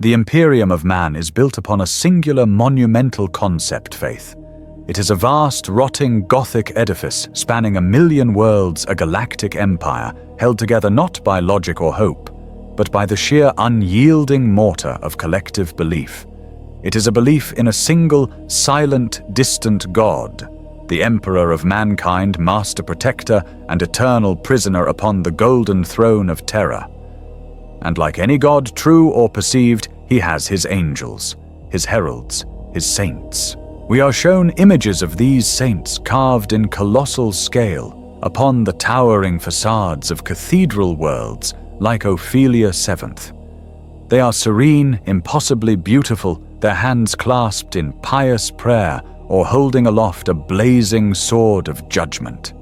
The Imperium of man is built upon a singular monumental concept faith. It is a vast, rotting Gothic edifice spanning 1,000,000 worlds, a galactic empire, held together not by logic or hope, but by the sheer unyielding mortar of collective belief. It is a belief in a single, silent, distant God, the Emperor of mankind, master protector, and eternal prisoner upon the golden throne of terror. And like any god, true or perceived, he has his angels, his heralds, his saints. We are shown images of these saints carved in colossal scale upon the towering facades of cathedral worlds like Ophelia VII. They are serene, impossibly beautiful, their hands clasped in pious prayer or holding aloft a blazing sword of judgment.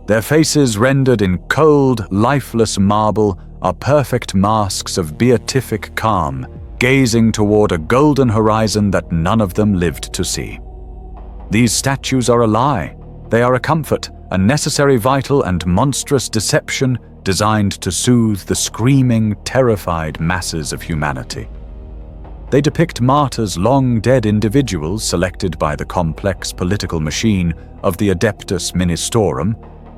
Their faces rendered in cold, lifeless marble are perfect masks of beatific calm, gazing toward a golden horizon that none of them lived to see. These statues are a lie. They are a comfort, a necessary vital and monstrous deception designed to soothe the screaming, terrified masses of humanity. They depict martyrs, long-dead individuals selected by the complex political machine of the Adeptus Ministorum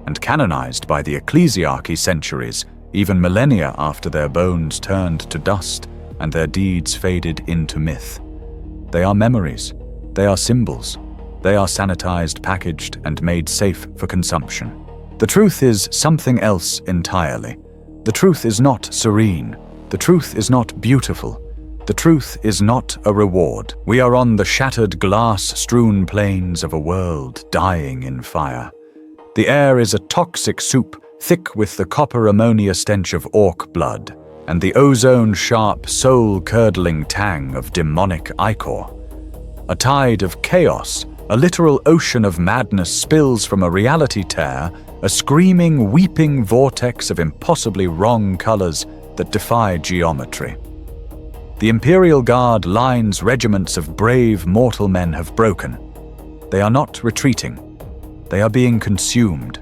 and canonized by the ecclesiarchy centuries, even millennia after their bones turned to dust and their deeds faded into myth. They are memories, they are symbols, they are sanitized, packaged, and made safe for consumption. The truth is something else entirely. The truth is not serene. The truth is not beautiful. The truth is not a reward. We are on the shattered glass-strewn plains of a world dying in fire. The air is a toxic soup, thick with the copper-ammonia stench of orc blood, and the ozone-sharp, soul-curdling tang of demonic ichor. A tide of chaos, a literal ocean of madness spills from a reality tear, a screaming, weeping vortex of impossibly wrong colors that defy geometry. The Imperial Guard lines regiments of brave mortal men have broken. They are not retreating. They are being consumed.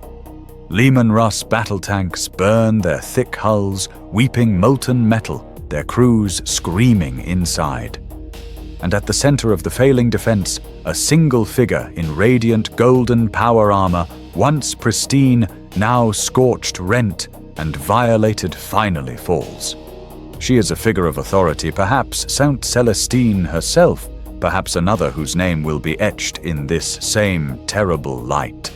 Leman Russ battle tanks burn their thick hulls, weeping molten metal, their crews screaming inside. And at the center of the failing defense, a single figure in radiant golden power armor, once pristine, now scorched, rent, and violated, finally falls. She is a figure of authority, perhaps Saint Celestine herself, perhaps another whose name will be etched in this same terrible light.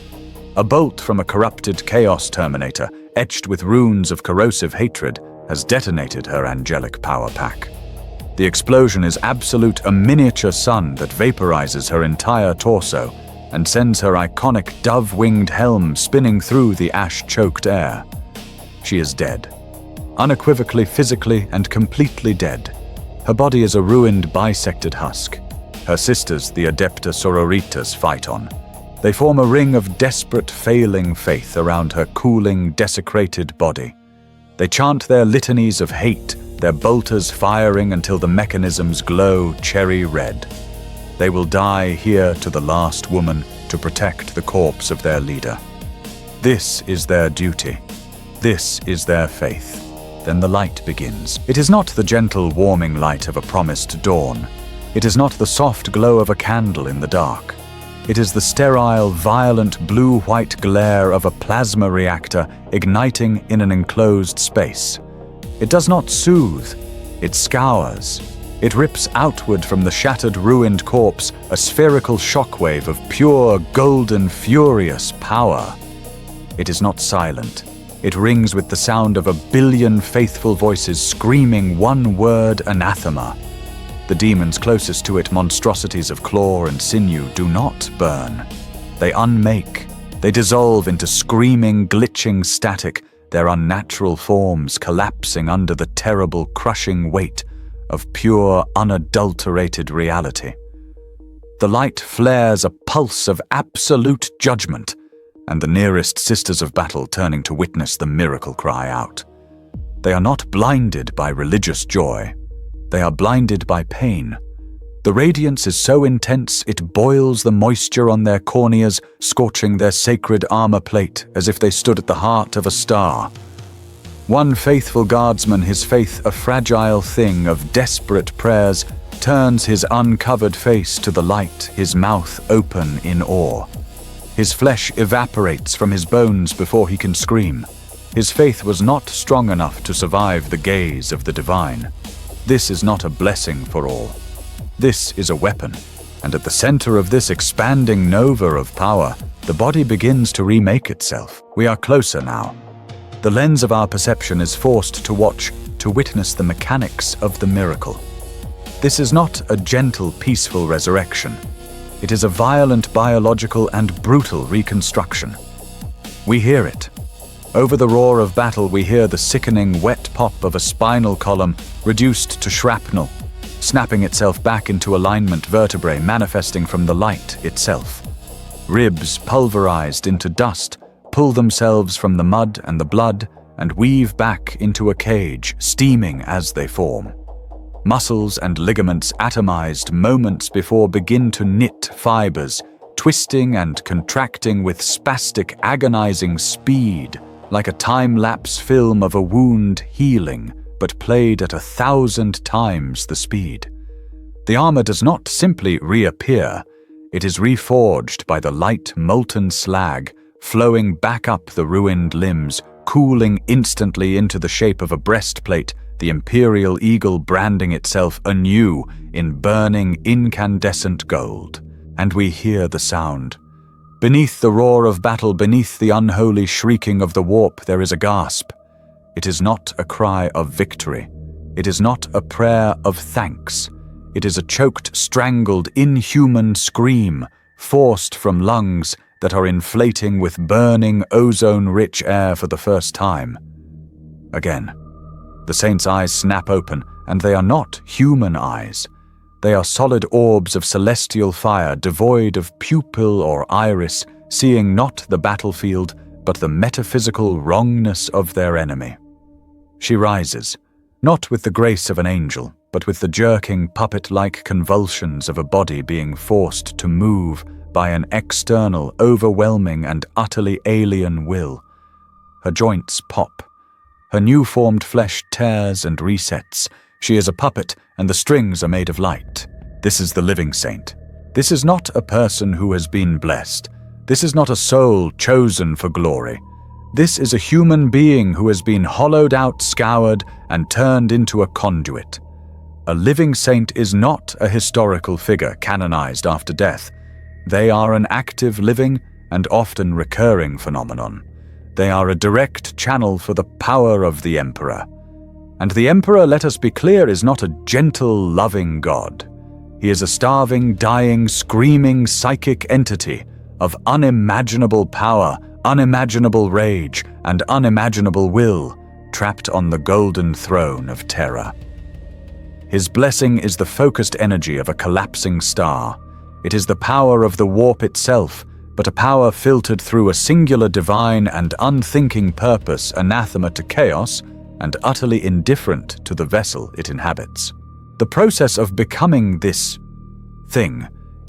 A bolt from a corrupted Chaos Terminator, etched with runes of corrosive hatred, has detonated her angelic power pack. The explosion is absolute, a miniature sun that vaporizes her entire torso and sends her iconic dove-winged helm spinning through the ash-choked air. She is dead. Unequivocally, physically, and completely dead. Her body is a ruined, bisected husk. Her sisters, the Adepta Sororitas, fight on. They form a ring of desperate, failing faith around her cooling, desecrated body. They chant their litanies of hate, their bolters firing until the mechanisms glow cherry red. They will die here to the last woman to protect the corpse of their leader. This is their duty. This is their faith. Then the light begins. It is not the gentle, warming light of a promised dawn. It is not the soft glow of a candle in the dark. It is the sterile, violent blue-white glare of a plasma reactor igniting in an enclosed space. It does not soothe. It scours. It rips outward from the shattered, ruined corpse a spherical shockwave of pure, golden, furious power. It is not silent. It rings with the sound of 1 billion faithful voices screaming one word anathema. The demons closest to it, monstrosities of claw and sinew, do not burn. They unmake. They dissolve into screaming, glitching static, their unnatural forms collapsing under the terrible, crushing weight of pure, unadulterated reality. The light flares a pulse of absolute judgment, and the nearest sisters of battle turning to witness the miracle cry out. They are not blinded by religious joy. They are blinded by pain. The radiance is so intense it boils the moisture on their corneas, scorching their sacred armor plate as if they stood at the heart of a star. One faithful guardsman, his faith a fragile thing of desperate prayers, turns his uncovered face to the light, his mouth open in awe. His flesh evaporates from his bones before he can scream. His faith was not strong enough to survive the gaze of the divine. This is not a blessing for all. This is a weapon, and at the center of this expanding nova of power, the body begins to remake itself. We are closer now. The lens of our perception is forced to watch, to witness the mechanics of the miracle. This is not a gentle, peaceful resurrection. It is a violent biological and brutal reconstruction. We hear it. Over the roar of battle, we hear the sickening, wet pop of a spinal column reduced to shrapnel, snapping itself back into alignment, vertebrae manifesting from the light itself. Ribs pulverized into dust pull themselves from the mud and the blood and weave back into a cage, steaming as they form. Muscles and ligaments atomized moments before begin to knit fibers, twisting and contracting with spastic, agonizing speed, like a time-lapse film of a wound healing, but played at 1,000 times the speed. The armor does not simply reappear, it is reforged by the light molten slag, flowing back up the ruined limbs, cooling instantly into the shape of a breastplate, the imperial eagle branding itself anew in burning incandescent gold. And we hear the sound. Beneath the roar of battle, beneath the unholy shrieking of the warp, there is a gasp. It is not a cry of victory. It is not a prayer of thanks. It is a choked, strangled, inhuman scream, forced from lungs that are inflating with burning, ozone-rich air for the first time. Again. The saint's eyes snap open, and they are not human eyes. They are solid orbs of celestial fire, devoid of pupil or iris, seeing not the battlefield, but the metaphysical wrongness of their enemy. She rises, not with the grace of an angel, but with the jerking, puppet-like convulsions of a body being forced to move by an external, overwhelming, and utterly alien will. Her joints pop. Her new-formed flesh tears and resets. She is a puppet, and the strings are made of light. This is the living saint. This is not a person who has been blessed. This is not a soul chosen for glory. This is a human being who has been hollowed out, scoured, and turned into a conduit. A living saint is not a historical figure canonized after death. They are an active, living, and often recurring phenomenon. They are a direct channel for the power of the Emperor. And the Emperor, let us be clear, is not a gentle, loving god. He is a starving, dying, screaming psychic entity of unimaginable power, unimaginable rage, and unimaginable will, trapped on the golden throne of terror. His blessing is the focused energy of a collapsing star. It is the power of the warp itself, but a power filtered through a singular divine and unthinking purpose, anathema to chaos and utterly indifferent to the vessel it inhabits. The process of becoming this thing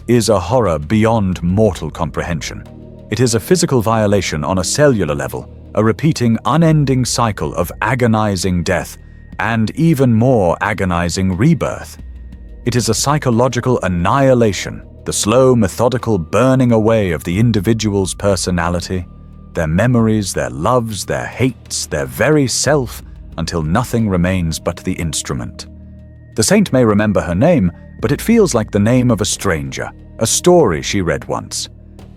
is a horror beyond mortal comprehension. It is a physical violation on a cellular level, a repeating, unending cycle of agonizing death and even more agonizing rebirth. It is a psychological annihilation, the slow, methodical burning away of the individual's personality, their memories, their loves, their hates, their very self, until nothing remains but the instrument. The saint may remember her name, but it feels like the name of a stranger, a story she read once.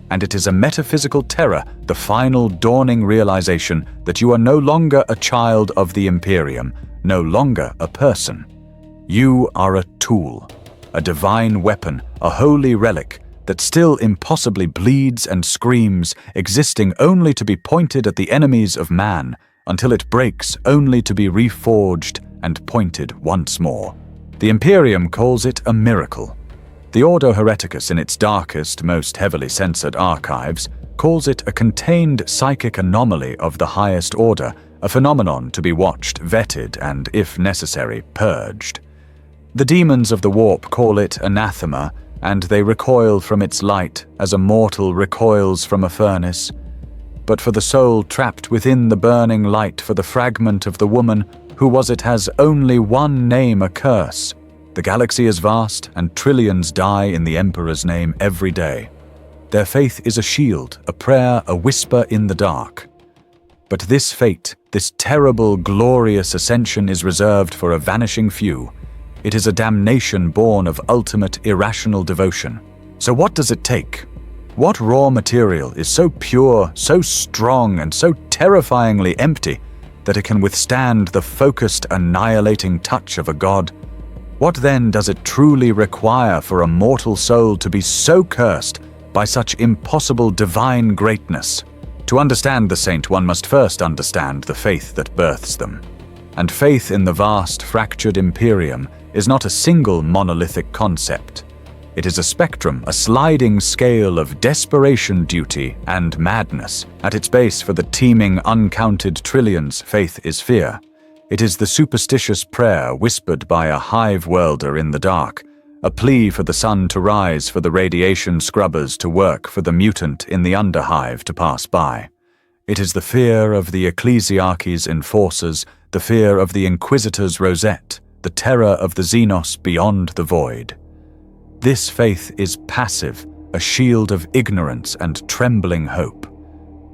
And it is a metaphysical terror, the final dawning realization that you are no longer a child of the Imperium, no longer a person. You are a tool, a divine weapon, a holy relic that still impossibly bleeds and screams, existing only to be pointed at the enemies of man, until it breaks only to be reforged and pointed once more. The Imperium calls it a miracle. The Ordo Hereticus, in its darkest, most heavily censored archives, calls it a contained psychic anomaly of the highest order, a phenomenon to be watched, vetted, and, if necessary, purged. The demons of the warp call it anathema, and they recoil from its light as a mortal recoils from a furnace. but for the soul trapped within the burning light, for the fragment of the woman who was it has only one name, a curse. The galaxy is vast, and trillions die in the Emperor's name every day. Their faith is a shield, a prayer, a whisper in the dark. But this fate, this terrible, glorious ascension is reserved for a vanishing few. It is a damnation born of ultimate, irrational devotion. So what does it take? What raw material is so pure, so strong, and so terrifyingly empty that it can withstand the focused, annihilating touch of a god? What then does it truly require for a mortal soul to be so cursed by such impossible divine greatness? To understand the saint, one must first understand the faith that births them. And faith in the vast, fractured Imperium is not a single monolithic concept. It is a spectrum, a sliding scale of desperation, duty, and madness. At its base, for the teeming, uncounted trillions, faith is fear. It is the superstitious prayer whispered by a hive welder in the dark, a plea for the sun to rise, for the radiation scrubbers to work, for the mutant in the underhive to pass by. It is the fear of the ecclesiarchy's enforcers, the fear of the Inquisitor's rosette, the terror of the Xenos beyond the void. This faith is passive, a shield of ignorance and trembling hope.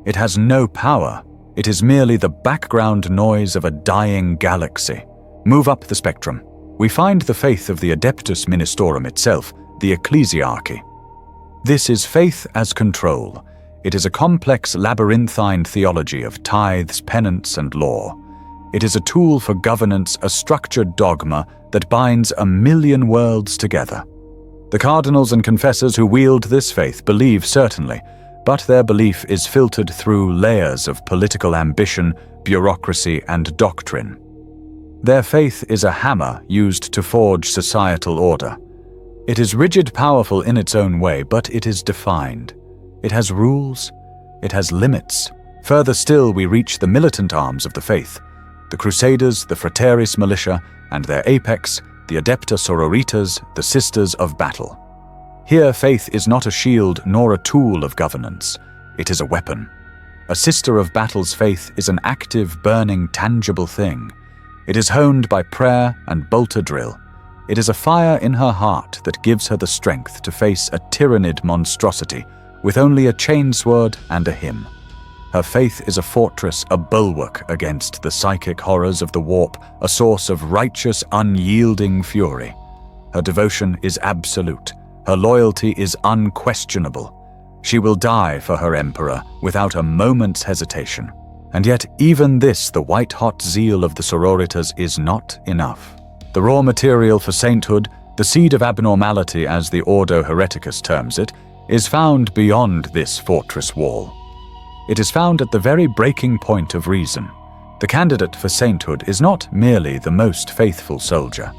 It has no power. It is merely the background noise of a dying galaxy. Move up the spectrum. We find the faith of the Adeptus Ministorum itself, the ecclesiarchy. This is faith as control. It is a complex labyrinthine theology of tithes, penance, and law. It is a tool for governance, a structured dogma that binds a million worlds together. The cardinals and confessors who wield this faith believe certainly, but their belief is filtered through layers of political ambition, bureaucracy, and doctrine. Their faith is a hammer used to forge societal order. It is rigid, powerful in its own way, but it is defined. It has rules. It has limits. Further still, we reach the militant arms of the faith, the Crusaders, the Frateris militia, and their apex, the Adepta Sororitas, the Sisters of Battle. Here, faith is not a shield nor a tool of governance. It is a weapon. A Sister of Battle's faith is an active, burning, tangible thing. It is honed by prayer and bolter drill. It is a fire in her heart that gives her the strength to face a tyrannid monstrosity with only a chainsword and a hymn. Her faith is a fortress, a bulwark against the psychic horrors of the warp, a source of righteous, unyielding fury. Her devotion is absolute. Her loyalty is unquestionable. She will die for her emperor without a moment's hesitation. And yet even this, the white-hot zeal of the sororitas, is not enough. The raw material for sainthood, the seed of abnormality as the Ordo Hereticus terms it, is found beyond this fortress wall. It is found at the very breaking point of reason. The candidate for sainthood is not merely the most faithful soldier.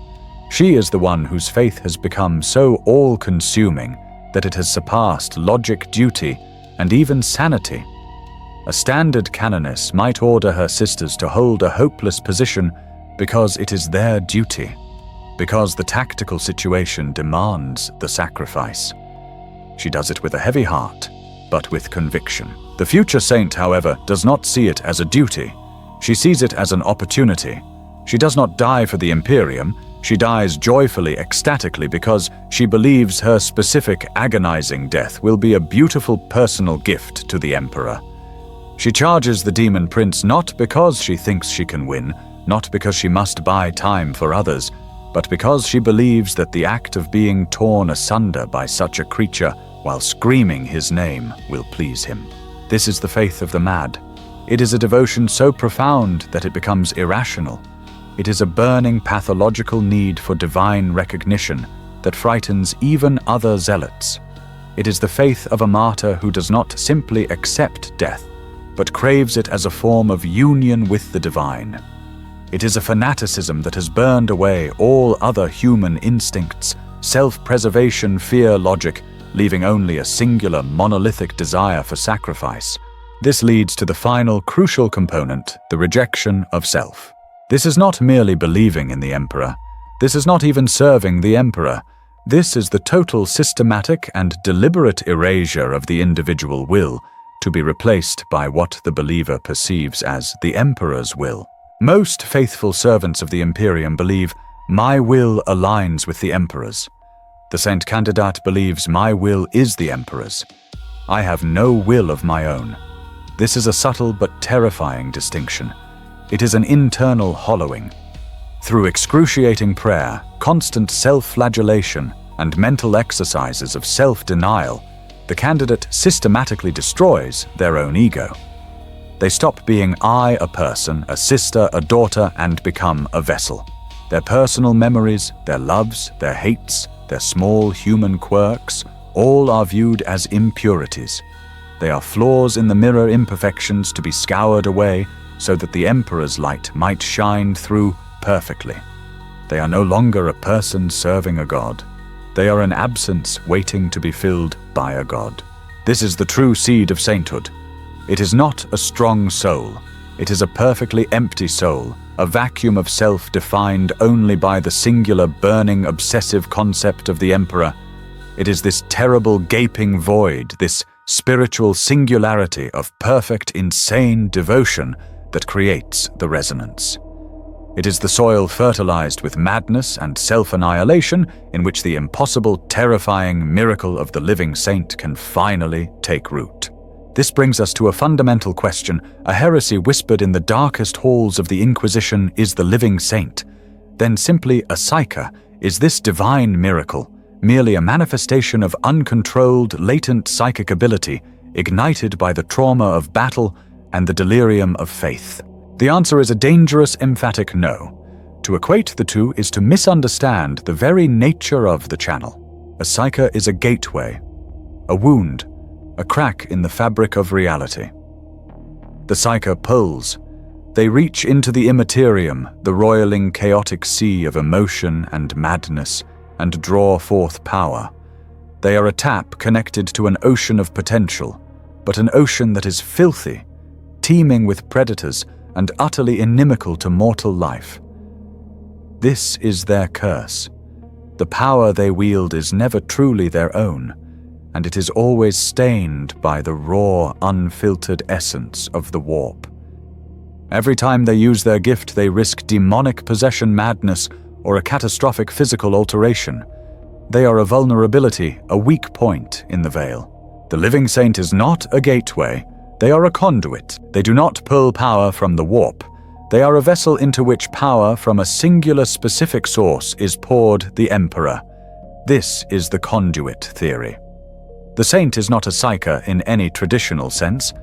She is the one whose faith has become so all-consuming that it has surpassed logic, duty, and even sanity. A standard canoness might order her sisters to hold a hopeless position because it is their duty, because the tactical situation demands the sacrifice. She does it with a heavy heart, but with conviction. The future saint, however, does not see it as a duty. She sees it as an opportunity. She does not die for the Imperium. She dies joyfully, ecstatically, because she believes her specific agonizing death will be a beautiful personal gift to the Emperor. She charges the demon prince not because she thinks she can win, not because she must buy time for others, but because she believes that the act of being torn asunder by such a creature while screaming his name will please him. This is the faith of the mad. It is a devotion so profound that it becomes irrational. It is a burning pathological need for divine recognition that frightens even other zealots. It is the faith of a martyr who does not simply accept death, but craves it as a form of union with the divine. It is a fanaticism that has burned away all other human instincts, self-preservation, fear, logic, leaving only a singular monolithic desire for sacrifice. This leads to the final crucial component, the rejection of self. This is not merely believing in the Emperor. This is not even serving the Emperor. This is the total systematic and deliberate erasure of the individual will, to be replaced by what the believer perceives as the Emperor's will. Most faithful servants of the Imperium believe, "My will aligns with the Emperor's." The Saint Candidate believes, "My will is the Emperor's. I have no will of my own." This is a subtle but terrifying distinction. It is an internal hollowing. Through excruciating prayer, constant self-flagellation, and mental exercises of self-denial, the candidate systematically destroys their own ego. They stop being I, a person, a sister, a daughter, and become a vessel. Their personal memories, their loves, their hates, their small human quirks, all are viewed as impurities. They are flaws in the mirror imperfections to be scoured away so that the Emperor's light might shine through perfectly. They are no longer a person serving a god. They are an absence waiting to be filled by a god. This is the true seed of sainthood. It is not a strong soul. It is a perfectly empty soul, a vacuum of self defined only by the singular burning obsessive concept of the Emperor. It is this terrible gaping void, this spiritual singularity of perfect, insane devotion that creates the resonance. It is the soil fertilized with madness and self-annihilation in which the impossible, terrifying miracle of the living saint can finally take root. This brings us to a fundamental question. A heresy whispered in the darkest halls of the Inquisition is the living saint. Then simply a psyche, is this divine miracle merely a manifestation of uncontrolled, latent psychic ability, ignited by the trauma of battle and the delirium of faith? The answer is a dangerous, emphatic no. To equate the two is to misunderstand the very nature of the channel. A psyche is a gateway, a wound, a crack in the fabric of reality. The psyche pulls. They reach into the immaterium, the roiling, chaotic sea of emotion and madness, and draw forth power. They are a tap connected to an ocean of potential, but an ocean that is filthy, teeming with predators, and utterly inimical to mortal life. This is their curse. The power they wield is never truly their own, and it is always stained by the raw, unfiltered essence of the warp. Every time they use their gift, they risk demonic possession, madness, or a catastrophic physical alteration. They are a vulnerability, a weak point in the veil. The living saint is not a gateway. They are a conduit. They do not pull power from the warp. They are a vessel into which power from a singular specific source is poured, the Emperor. This is the conduit theory. The saint is not a psyche in any traditional sense.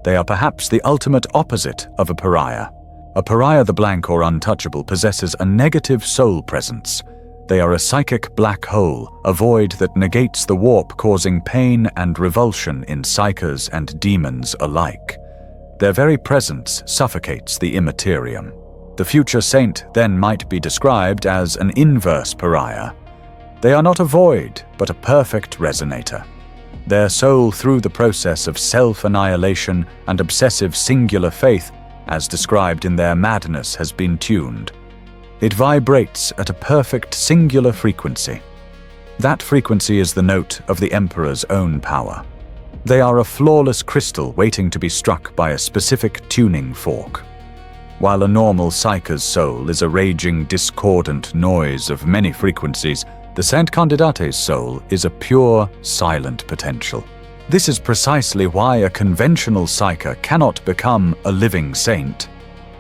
They are perhaps the ultimate opposite of a pariah. A pariah, the blank or untouchable, possesses a negative soul presence. They are a psychic black hole, a void that negates the warp, causing pain and revulsion in psyches and demons alike. Their very presence suffocates the immaterium. The future saint then might be described as an inverse pariah. They are not a void, but a perfect resonator. Their soul, through the process of self-annihilation and obsessive singular faith, as described in their madness, has been tuned. It vibrates at a perfect singular frequency. That frequency is the note of the Emperor's own power. They are a flawless crystal waiting to be struck by a specific tuning fork. While a normal psyche's soul is a raging, discordant noise of many frequencies, the Saint Candidate's soul is a pure, silent potential. This is precisely why a conventional psyche cannot become a living saint.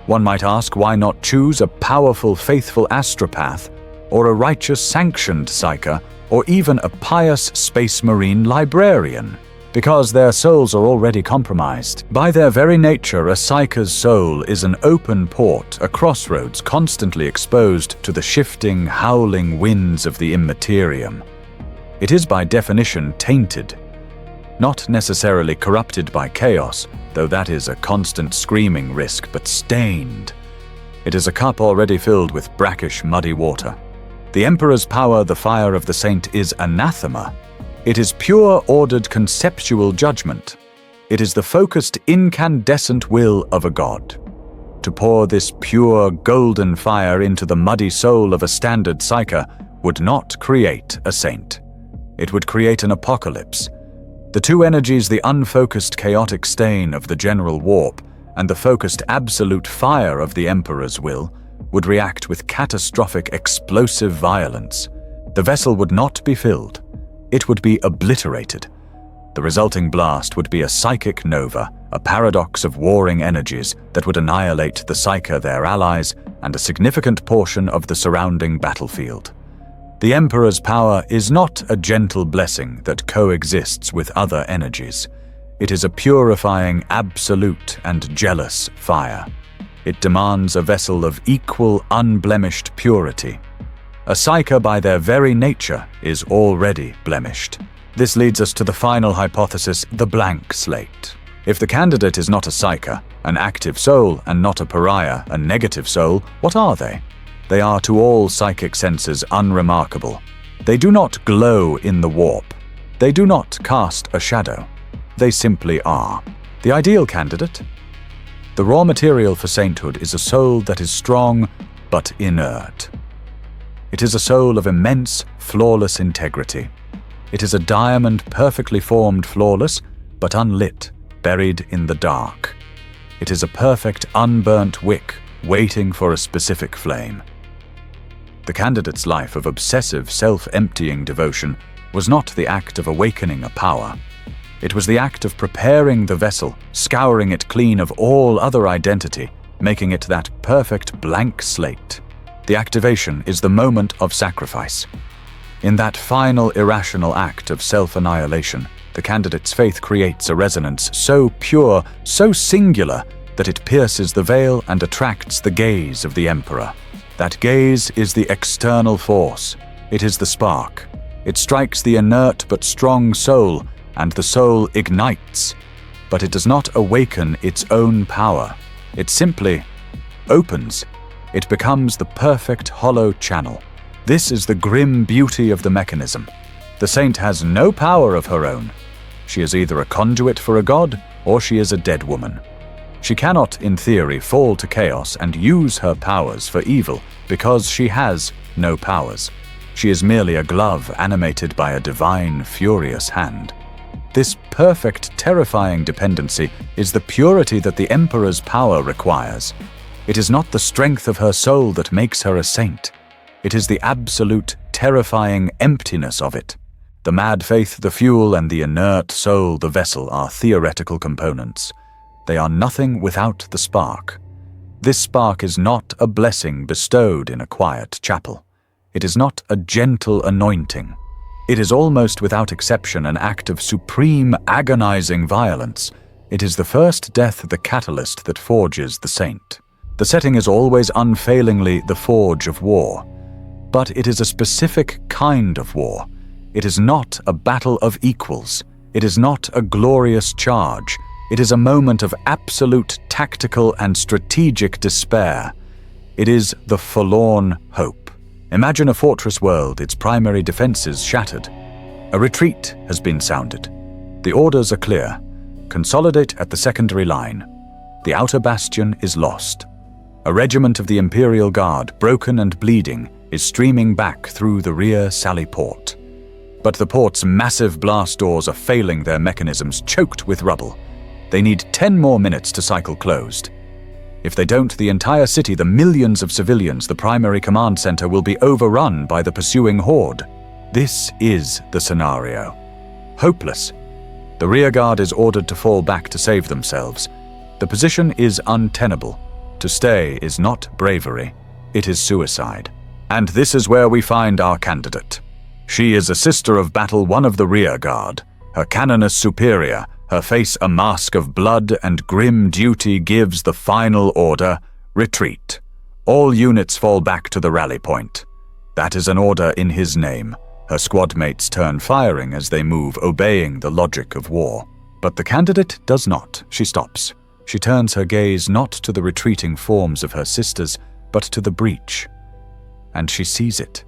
One might ask, why not choose a powerful, faithful astropath, or a righteous, sanctioned psyche, or even a pious space marine librarian? Because their souls are already compromised. By their very nature, a psyche's soul is an open port, a crossroads constantly exposed to the shifting, howling winds of the immaterium. It is by definition tainted. Not necessarily corrupted by chaos, though that is a constant screaming risk, but stained. It is a cup already filled with brackish, muddy water. The Emperor's power, the fire of the saint, is anathema. It is pure, ordered, conceptual judgment. It is the focused, incandescent will of a god. To pour this pure, golden fire into the muddy soul of a standard psyche would not create a saint. It would create an apocalypse. The two energies, the unfocused chaotic stain of the general warp and the focused absolute fire of the Emperor's will, would react with catastrophic explosive violence. The vessel would not be filled. It would be obliterated. The resulting blast would be a psychic nova, a paradox of warring energies that would annihilate the Psyker, their allies, and a significant portion of the surrounding battlefield. The Emperor's power is not a gentle blessing that coexists with other energies. It is a purifying, absolute, and jealous fire. It demands a vessel of equal, unblemished purity. A Psyker, by their very nature, is already blemished. This leads us to the final hypothesis, the blank slate. If the candidate is not a Psyker, an active soul, and not a pariah, a negative soul, what are they? They are to all psychic senses unremarkable. They do not glow in the warp. They do not cast a shadow. They simply are. The ideal candidate? The raw material for sainthood is a soul that is strong but inert. It is a soul of immense, flawless integrity. It is a diamond perfectly formed, flawless, but unlit, buried in the dark. It is a perfect, unburnt wick, waiting for a specific flame. The candidate's life of obsessive, self-emptying devotion was not the act of awakening a power. It was the act of preparing the vessel, scouring it clean of all other identity, making it that perfect blank slate. The activation is the moment of sacrifice. In that final irrational act of self-annihilation, the candidate's faith creates a resonance so pure, so singular, that it pierces the veil and attracts the gaze of the Emperor. That gaze is the external force. It is the spark. It strikes the inert but strong soul, and the soul ignites. But it does not awaken its own power. It simply opens. It becomes the perfect hollow channel. This is the grim beauty of the mechanism. The saint has no power of her own. She is either a conduit for a god, or she is a dead woman. She cannot, in theory, fall to chaos and use her powers for evil, because she has no powers. She is merely a glove animated by a divine, furious hand. This perfect, terrifying dependency is the purity that the Emperor's power requires. It is not the strength of her soul that makes her a saint. It is the absolute, terrifying emptiness of it. The mad faith, the fuel, and the inert soul, the vessel, are theoretical components. They are nothing without the spark. This spark is not a blessing bestowed in a quiet chapel. It is not a gentle anointing. It is almost without exception an act of supreme, agonizing violence. It is the first death, the catalyst that forges the saint. The setting is always unfailingly the forge of war. But it is a specific kind of war. It is not a battle of equals. It is not a glorious charge. It is a moment of absolute tactical and strategic despair. It is the forlorn hope. Imagine a fortress world, its primary defenses shattered. A retreat has been sounded. The orders are clear. Consolidate at the secondary line. The outer bastion is lost. A regiment of the Imperial Guard, broken and bleeding, is streaming back through the rear sally port. But the port's massive blast doors are failing, their mechanisms choked with rubble. They need 10 more minutes to cycle closed. If they don't, the entire city, the millions of civilians, the primary command center, will be overrun by the pursuing horde. This is the scenario. Hopeless. The rearguard is ordered to fall back to save themselves. The position is untenable. To stay is not bravery. It is suicide. And this is where we find our candidate. She is a sister of battle, one of the rearguard. Her canoness superior, her face a mask of blood and grim duty, gives the final order, retreat. All units fall back to the rally point. That is an order in his name. Her squad mates turn firing as they move, obeying the logic of war. But the candidate does not. She stops. She turns her gaze not to the retreating forms of her sisters, but to the breach. And she sees it.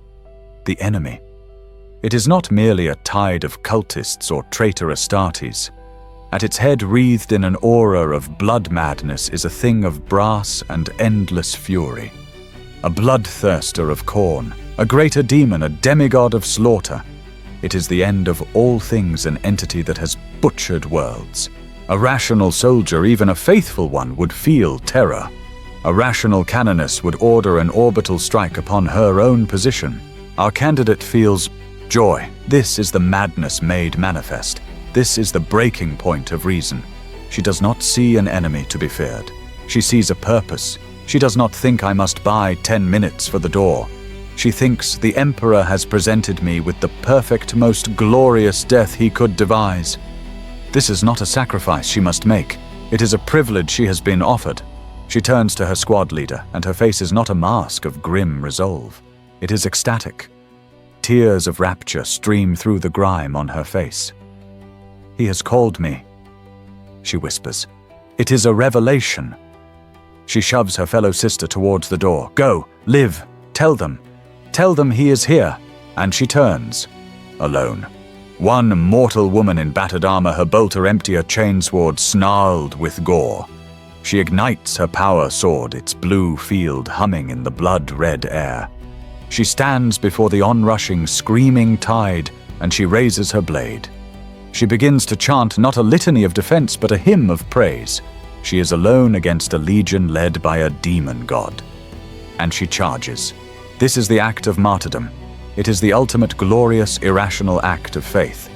The enemy. It is not merely a tide of cultists or traitor Astartes. At its head, wreathed in an aura of blood madness, is a thing of brass and endless fury. A bloodthirster of Khorne, a greater demon, a demigod of slaughter. It is the end of all things, an entity that has butchered worlds. A rational soldier, even a faithful one, would feel terror. A rational canoness would order an orbital strike upon her own position. Our candidate feels joy. This is the madness made manifest. This is the breaking point of reason. She does not see an enemy to be feared. She sees a purpose. She does not think I must buy 10 minutes for the door. She thinks the Emperor has presented me with the perfect, most glorious death he could devise. This is not a sacrifice she must make. It is a privilege she has been offered. She turns to her squad leader, and her face is not a mask of grim resolve. It is ecstatic. Tears of rapture stream through the grime on her face. "He has called me," she whispers. "It is a revelation." She shoves her fellow sister towards the door. "Go, live, tell them he is here." And she turns, alone. One mortal woman in battered armor, her bolter empty, a chainsword snarled with gore. She ignites her power sword, its blue field humming in the blood-red air. She stands before the onrushing, screaming tide, and she raises her blade. She begins to chant not a litany of defense, but a hymn of praise. She is alone against a legion led by a demon god. And she charges. This is the act of martyrdom. It is the ultimate glorious, irrational act of faith.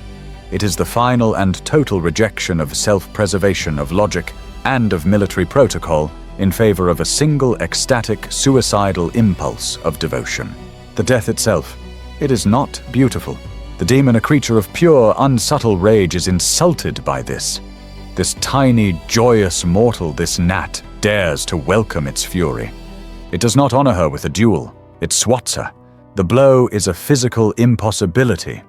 It is the final and total rejection of self-preservation, of logic, and of military protocol in favor of a single ecstatic, suicidal impulse of devotion. The death itself, it is not beautiful. The demon, a creature of pure, unsubtle rage, is insulted by this. This tiny, joyous mortal, this gnat, dares to welcome its fury. It does not honor her with a duel. It swats her. The blow is a physical impossibility.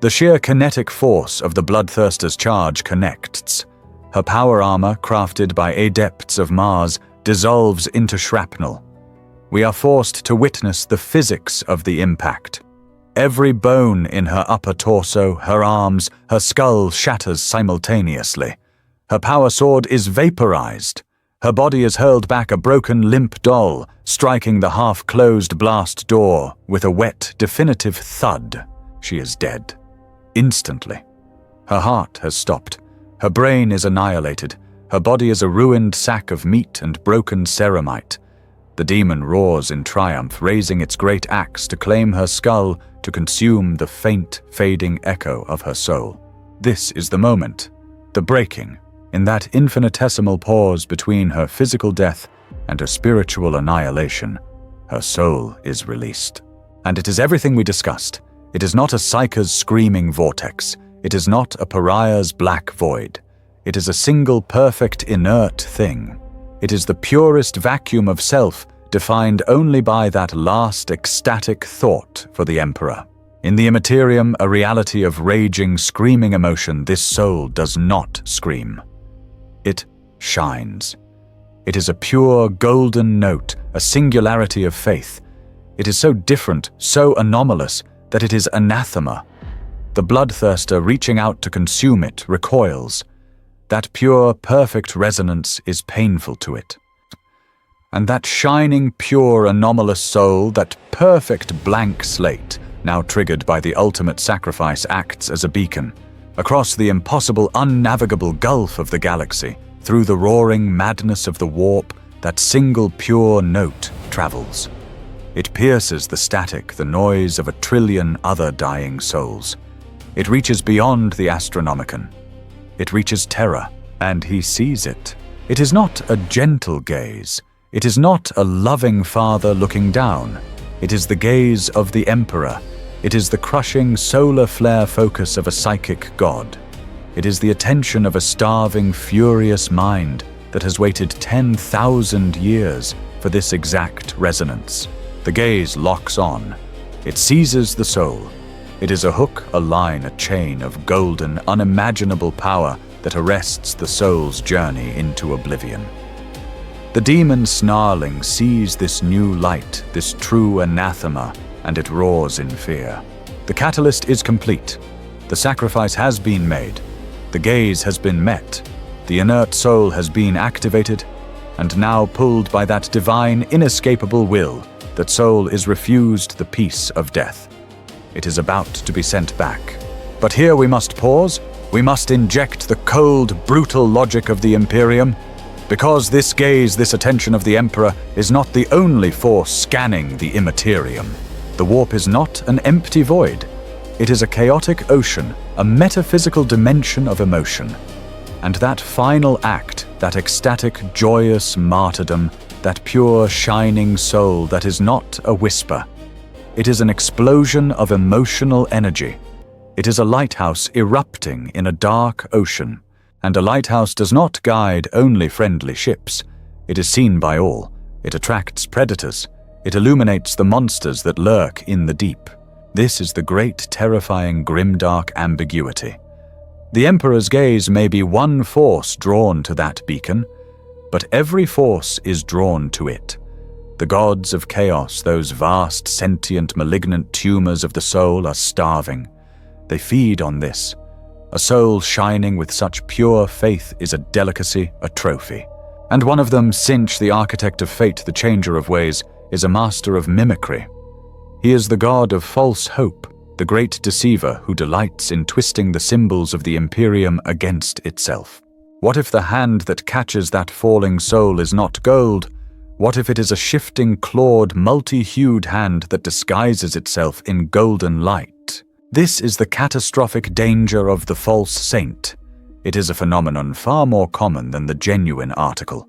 The sheer kinetic force of the bloodthirster's charge connects. Her power armor, crafted by adepts of Mars, dissolves into shrapnel. We are forced to witness the physics of the impact. Every bone in her upper torso, her arms, her skull shatters simultaneously. Her power sword is vaporized. Her body is hurled back, a broken, limp doll, striking the half-closed blast door with a wet, definitive thud. She is dead. Instantly. Her heart has stopped. Her brain is annihilated. Her body is a ruined sack of meat and broken ceramite. The demon roars in triumph, raising its great axe to claim her skull, to consume the faint, fading echo of her soul. This is the moment, the breaking, in that infinitesimal pause between her physical death and her spiritual annihilation. Her soul is released. And it is everything we discussed. It is not a psyker's screaming vortex. It is not a pariah's black void. It is a single, perfect, inert thing. It is the purest vacuum of self, defined only by that last ecstatic thought for the Emperor. In the Imperium, a reality of raging, screaming emotion, this soul does not scream. It shines. It is a pure, golden note, a singularity of faith. It is so different, so anomalous, that it is anathema. The bloodthirster, reaching out to consume it, recoils. That pure, perfect resonance is painful to it. And that shining, pure, anomalous soul, that perfect blank slate, now triggered by the ultimate sacrifice, acts as a beacon. Across the impossible, unnavigable gulf of the galaxy, through the roaring madness of the warp, that single pure note travels. It pierces the static, the noise of a trillion other dying souls. It reaches beyond the Astronomicon. It reaches Terra, and he sees it. It is not a gentle gaze. It is not a loving father looking down. It is the gaze of the Emperor. It is the crushing solar flare focus of a psychic god. It is the attention of a starving, furious mind that has waited 10,000 years for this exact resonance. The gaze locks on. It seizes the soul. It is a hook, a line, a chain of golden, unimaginable power that arrests the soul's journey into oblivion. The demon, snarling, sees this new light, this true anathema, and it roars in fear. The catalyst is complete. The sacrifice has been made. The gaze has been met. The inert soul has been activated, and now pulled by that divine, inescapable will, that soul is refused the peace of death. It is about to be sent back. But here we must pause. We must inject the cold, brutal logic of the Imperium. Because this gaze, this attention of the Emperor, is not the only force scanning the immaterium. The warp is not an empty void. It is a chaotic ocean, a metaphysical dimension of emotion. And that final act, that ecstatic, joyous martyrdom, that pure, shining soul that is not a whisper. It is an explosion of emotional energy. It is a lighthouse erupting in a dark ocean. And a lighthouse does not guide only friendly ships. It is seen by all. It attracts predators. It illuminates the monsters that lurk in the deep. This is the great, terrifying, grimdark ambiguity. The Emperor's gaze may be one force drawn to that beacon, but every force is drawn to it. The gods of chaos, those vast, sentient, malignant tumors of the soul, are starving. They feed on this. A soul shining with such pure faith is a delicacy, a trophy. And one of them, Sinch, the architect of fate, the changer of ways, is a master of mimicry. He is the god of false hope, the great deceiver who delights in twisting the symbols of the Imperium against itself. What if the hand that catches that falling soul is not gold? What if it is a shifting, clawed, multi-hued hand that disguises itself in golden light? This is the catastrophic danger of the false saint. It is a phenomenon far more common than the genuine article.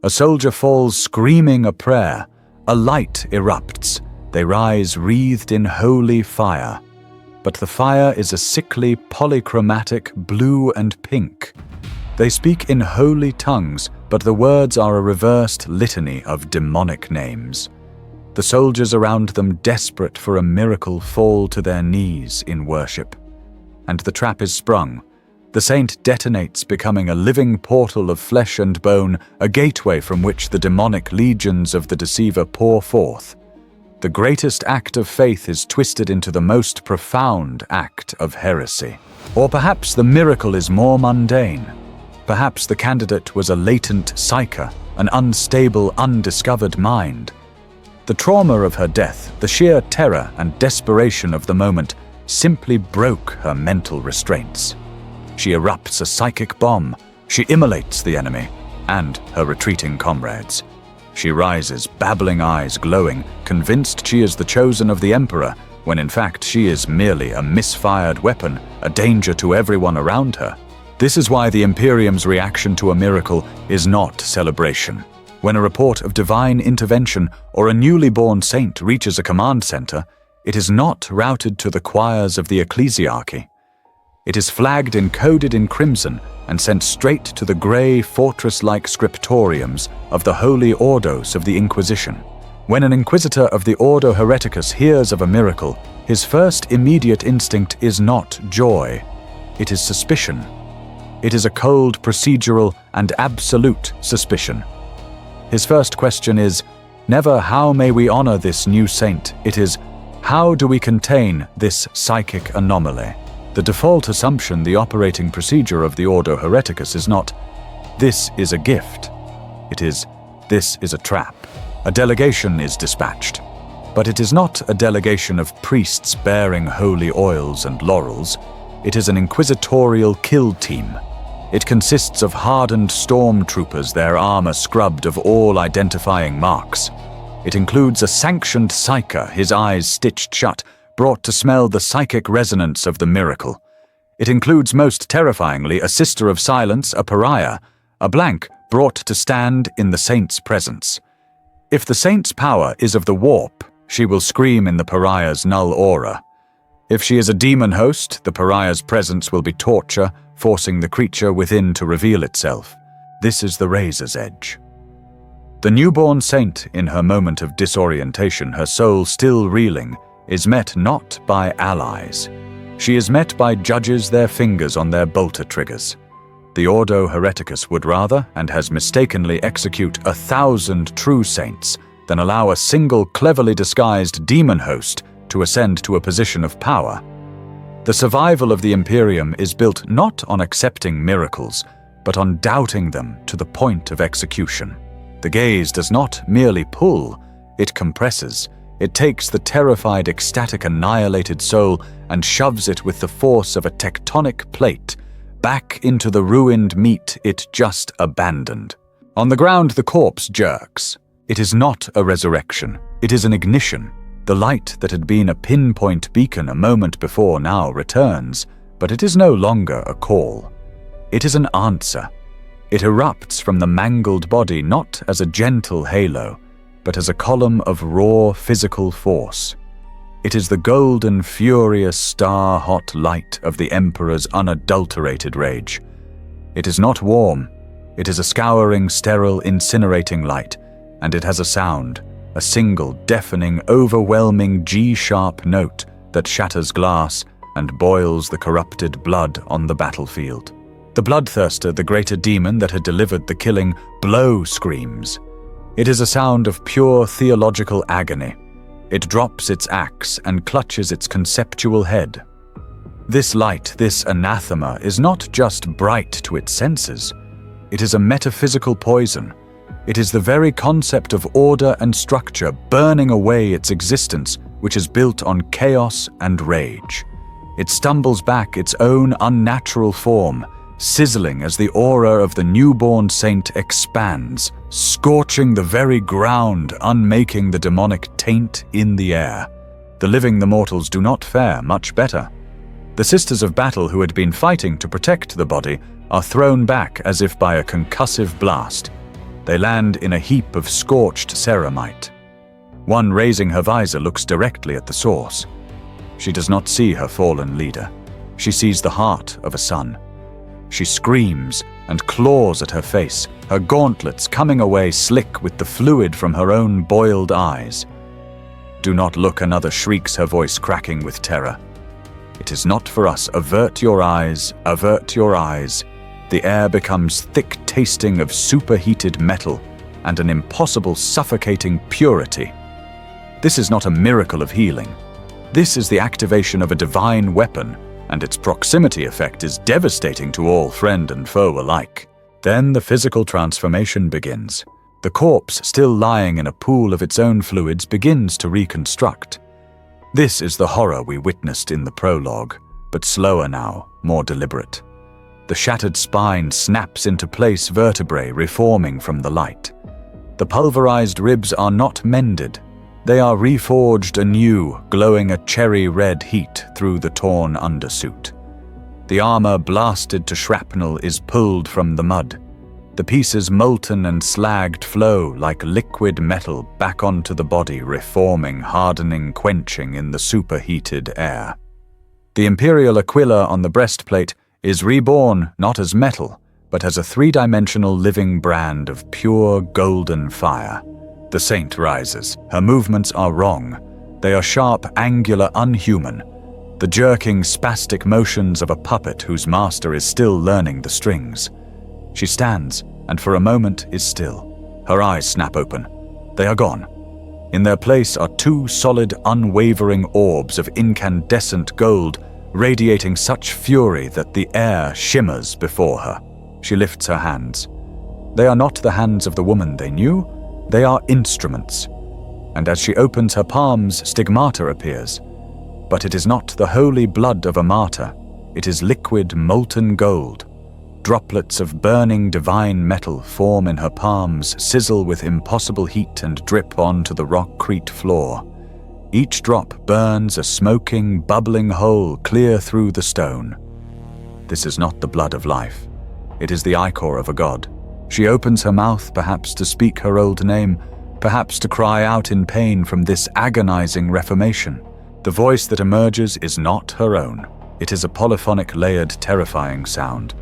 A soldier falls screaming a prayer. A light erupts. They rise wreathed in holy fire. But the fire is a sickly, polychromatic blue and pink. They speak in holy tongues, but the words are a reversed litany of demonic names. The soldiers around them, desperate for a miracle, fall to their knees in worship. And the trap is sprung. The saint detonates, becoming a living portal of flesh and bone, a gateway from which the demonic legions of the deceiver pour forth. The greatest act of faith is twisted into the most profound act of heresy. Or perhaps the miracle is more mundane. Perhaps the candidate was a latent psyche, an unstable, undiscovered mind. The trauma of her death, the sheer terror and desperation of the moment, simply broke her mental restraints. She erupts a psychic bomb. She immolates the enemy and her retreating comrades. She rises, babbling eyes glowing, convinced she is the chosen of the Emperor, when in fact she is merely a misfired weapon, a danger to everyone around her. This is why the Imperium's reaction to a miracle is not celebration. When a report of divine intervention or a newly born saint reaches a command center, it is not routed to the choirs of the ecclesiarchy. It is flagged encoded in crimson and sent straight to the grey, fortress-like scriptoriums of the holy ordos of the Inquisition. When an inquisitor of the Ordo Hereticus hears of a miracle, his first immediate instinct is not joy. It is suspicion. It is a cold, procedural, and absolute suspicion. His first question is never how may we honor this new saint, it is how do we contain this psychic anomaly? The default assumption, the operating procedure of the Ordo Hereticus is not, this is a gift. It is, this is a trap. A delegation is dispatched. But it is not a delegation of priests bearing holy oils and laurels. It is an inquisitorial kill team. It consists of hardened stormtroopers, their armor scrubbed of all identifying marks. It includes a sanctioned psyker, his eyes stitched shut, brought to smell the psychic resonance of the miracle. It includes, most terrifyingly, a sister of silence, a pariah, a blank brought to stand in the saint's presence. If the saint's power is of the warp, she will scream in the pariah's null aura. If she is a demon host, the pariah's presence will be torture, forcing the creature within to reveal itself. This is the razor's edge. The newborn saint, in her moment of disorientation, her soul still reeling, is met not by allies. She is met by judges, their fingers on their bolter triggers. The Ordo Hereticus would rather, and has mistakenly, execute 1,000 true saints than allow a single cleverly disguised demon host to ascend to a position of power. The survival of the Imperium is built not on accepting miracles, but on doubting them to the point of execution. The gaze does not merely pull, it compresses. It takes the terrified, ecstatic, annihilated soul and shoves it with the force of a tectonic plate back into the ruined meat it just abandoned. On the ground, the corpse jerks. It is not a resurrection. It is an ignition. The light that had been a pinpoint beacon a moment before now returns, but it is no longer a call. It is an answer. It erupts from the mangled body not as a gentle halo, but as a column of raw physical force. It is the golden, furious, star-hot light of the Emperor's unadulterated rage. It is not warm. It is a scouring, sterile, incinerating light, and it has a sound, a single, deafening, overwhelming G-sharp note that shatters glass and boils the corrupted blood on the battlefield. The bloodthirster, the greater demon that had delivered the killing blow, screams. It is a sound of pure theological agony. It drops its axe and clutches its conceptual head. This light, this anathema, is not just bright to its senses. It is a metaphysical poison. It is the very concept of order and structure burning away its existence, which is built on chaos and rage. It stumbles back its own unnatural form, sizzling as the aura of the newborn saint expands, scorching the very ground, unmaking the demonic taint in the air. The living, the mortals, do not fare much better. The sisters of battle who had been fighting to protect the body are thrown back as if by a concussive blast. They land in a heap of scorched ceramite. One raising her visor looks directly at the source. She does not see her fallen leader. She sees the heart of a son. She screams and claws at her face, her gauntlets coming away slick with the fluid from her own boiled eyes. "Do not look," another shrieks, her voice cracking with terror. "It is not for us. Avert your eyes, avert your eyes." The air becomes thick, tasting of superheated metal and an impossible, suffocating purity. This is not a miracle of healing. This is the activation of a divine weapon, and its proximity effect is devastating to all friend and foe alike. Then the physical transformation begins. The corpse, still lying in a pool of its own fluids, begins to reconstruct. This is the horror we witnessed in the prologue, but slower now, more deliberate. The shattered spine snaps into place, vertebrae reforming from the light. The pulverized ribs are not mended. They are reforged anew, glowing a cherry-red heat through the torn undersuit. The armor, blasted to shrapnel, is pulled from the mud. The pieces, molten and slagged, flow like liquid metal back onto the body, reforming, hardening, quenching in the superheated air. The Imperial Aquila on the breastplate is reborn not as metal, but as a three-dimensional living brand of pure golden fire. The saint rises. Her movements are wrong. They are sharp, angular, unhuman. The jerking, spastic motions of a puppet whose master is still learning the strings. She stands, and for a moment is still. Her eyes snap open. They are gone. In their place are two solid, unwavering orbs of incandescent gold, radiating such fury that the air shimmers before her. She lifts her hands. They are not the hands of the woman they knew. They are instruments. And as she opens her palms, stigmata appears. But it is not the holy blood of a martyr. It is liquid, molten gold. Droplets of burning divine metal form in her palms, sizzle with impossible heat, and drip onto the rockcrete floor. Each drop burns a smoking, bubbling hole clear through the stone. This is not the blood of life. It is the ichor of a god. She opens her mouth, perhaps to speak her old name, perhaps to cry out in pain from this agonizing reformation. The voice that emerges is not her own. It is a polyphonic, layered, terrifying sound.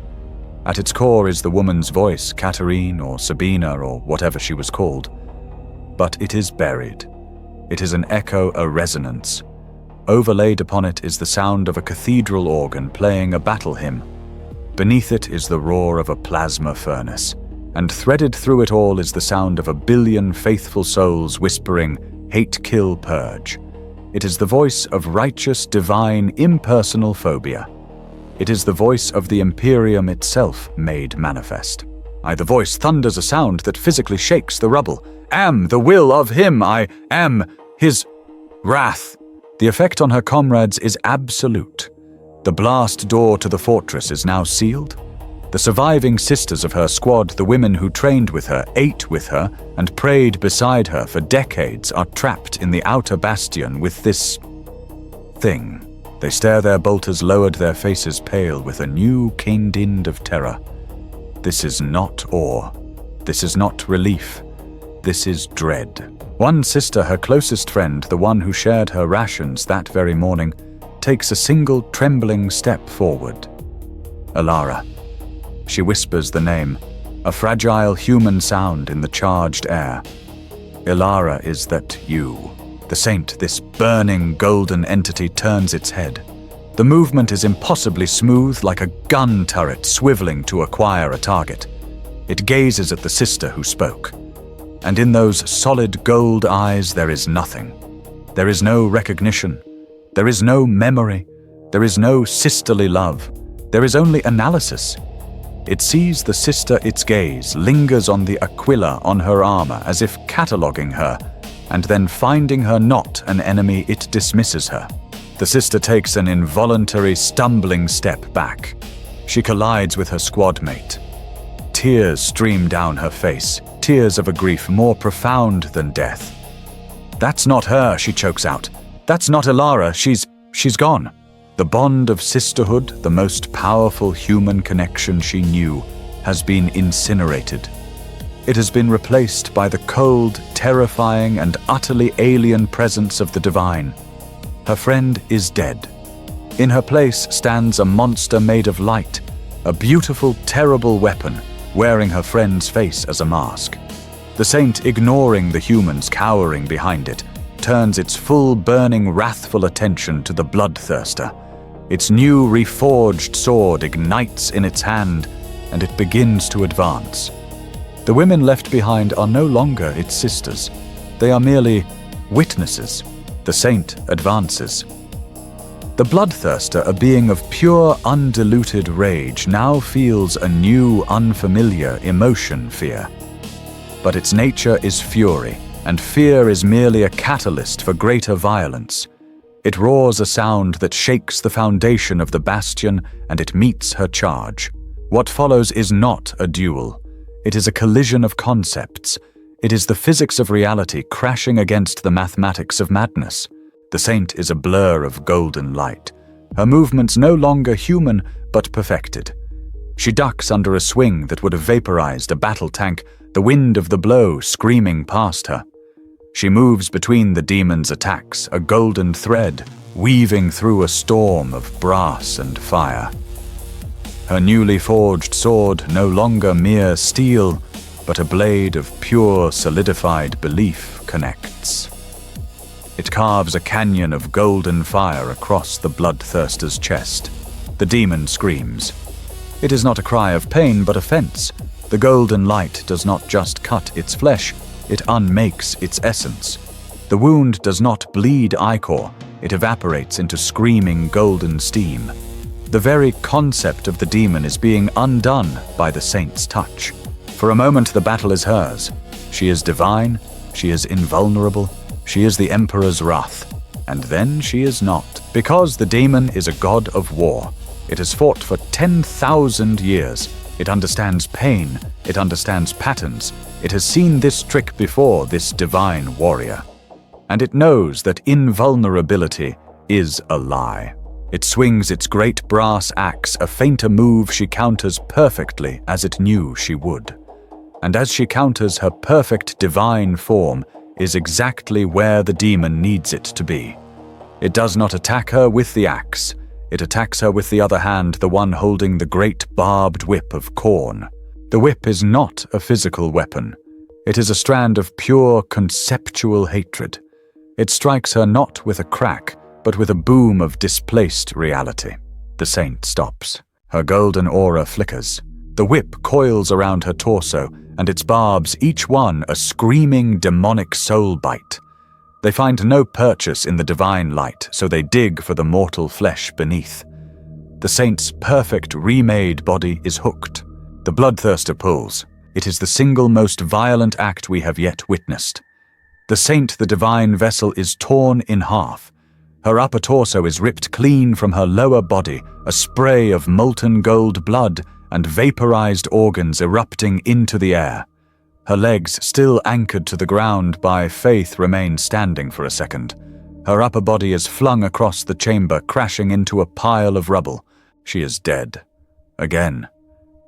At its core is the woman's voice, Katerine or Sabina or whatever she was called. But it is buried. It is an echo, a resonance. Overlaid upon it is the sound of a cathedral organ playing a battle hymn. Beneath it is the roar of a plasma furnace. And threaded through it all is the sound of a billion faithful souls whispering, "Hate, kill, purge." It is the voice of righteous, divine, impersonal phobia. It is the voice of the Imperium itself made manifest. The voice thunders a sound that physically shakes the rubble. "Am the will of him, I am his Wrath. The effect on her comrades is absolute. The blast door to the fortress is now sealed. The surviving sisters of her squad, the women who trained with her, ate with her, and prayed beside her for decades, are trapped in the outer bastion with this thing. They stare, their bolters lowered, their faces pale with a new kind of terror. This is not awe. This is not relief. This is dread. One sister, her closest friend, the one who shared her rations that very morning, takes a single trembling step forward. Alara. She whispers the name, a fragile human sound in the charged air. Alara, is that you? The saint, this burning golden entity, turns its head. The movement is impossibly smooth, like a gun turret swiveling to acquire a target. It gazes at the sister who spoke. And in those solid gold eyes there is nothing. There is no recognition. There is no memory. There is no sisterly love. There is only analysis. It sees the sister, its gaze lingers on the aquila on her armor as if cataloguing her, and then finding her not an enemy, it dismisses her. The sister takes an involuntary, stumbling step back. She collides with her squad mate. Tears stream down her face, tears of a grief more profound than death. That's not her, she chokes out. That's not Alara, she's gone. The bond of sisterhood, the most powerful human connection she knew, has been incinerated. It has been replaced by the cold, terrifying, and utterly alien presence of the divine. Her friend is dead. In her place stands a monster made of light, a beautiful, terrible weapon, wearing her friend's face as a mask. The saint, ignoring the humans cowering behind it, turns its full, burning, wrathful attention to the bloodthirster. Its new, reforged sword ignites in its hand, and it begins to advance. The women left behind are no longer its sisters. They are merely witnesses. The saint advances. The bloodthirster, a being of pure, undiluted rage, now feels a new, unfamiliar emotion, fear. But its nature is fury, and fear is merely a catalyst for greater violence. It roars a sound that shakes the foundation of the bastion, and it meets her charge. What follows is not a duel. It is a collision of concepts. It is the physics of reality crashing against the mathematics of madness. The saint is a blur of golden light. Her movements no longer human, but perfected. She ducks under a swing that would have vaporized a battle tank, the wind of the blow screaming past her. She moves between the demon's attacks, a golden thread, weaving through a storm of brass and fire. Her newly forged sword, no longer mere steel, but a blade of pure, solidified belief, connects. It carves a canyon of golden fire across the bloodthirster's chest. The demon screams. It is not a cry of pain, but offense. The golden light does not just cut its flesh, it unmakes its essence. The wound does not bleed ichor, it evaporates into screaming golden steam. The very concept of the demon is being undone by the saint's touch. For a moment the battle is hers. She is divine, she is invulnerable, she is the emperor's wrath. And then she is not, because the demon is a god of war. It has fought for 10,000 years. It understands pain, it understands patterns. It has seen this trick before, this divine warrior. And it knows that invulnerability is a lie. It swings its great brass axe, a fainter move she counters perfectly as it knew she would. And as she counters, her perfect divine form is exactly where the demon needs it to be. It does not attack her with the axe. It attacks her with the other hand, the one holding the great barbed whip of corn. The whip is not a physical weapon. It is a strand of pure conceptual hatred. It strikes her not with a crack, but with a boom of displaced reality. The saint stops. Her golden aura flickers. The whip coils around her torso, and its barbs, each one a screaming demonic soul bite. They find no purchase in the divine light, so they dig for the mortal flesh beneath. The saint's perfect remade body is hooked. The bloodthirster pulls. It is the single most violent act we have yet witnessed. The saint, the divine vessel, is torn in half. Her upper torso is ripped clean from her lower body, a spray of molten gold blood and vaporized organs erupting into the air. Her legs, still anchored to the ground by faith, remain standing for a second. Her upper body is flung across the chamber, crashing into a pile of rubble. She is dead. Again.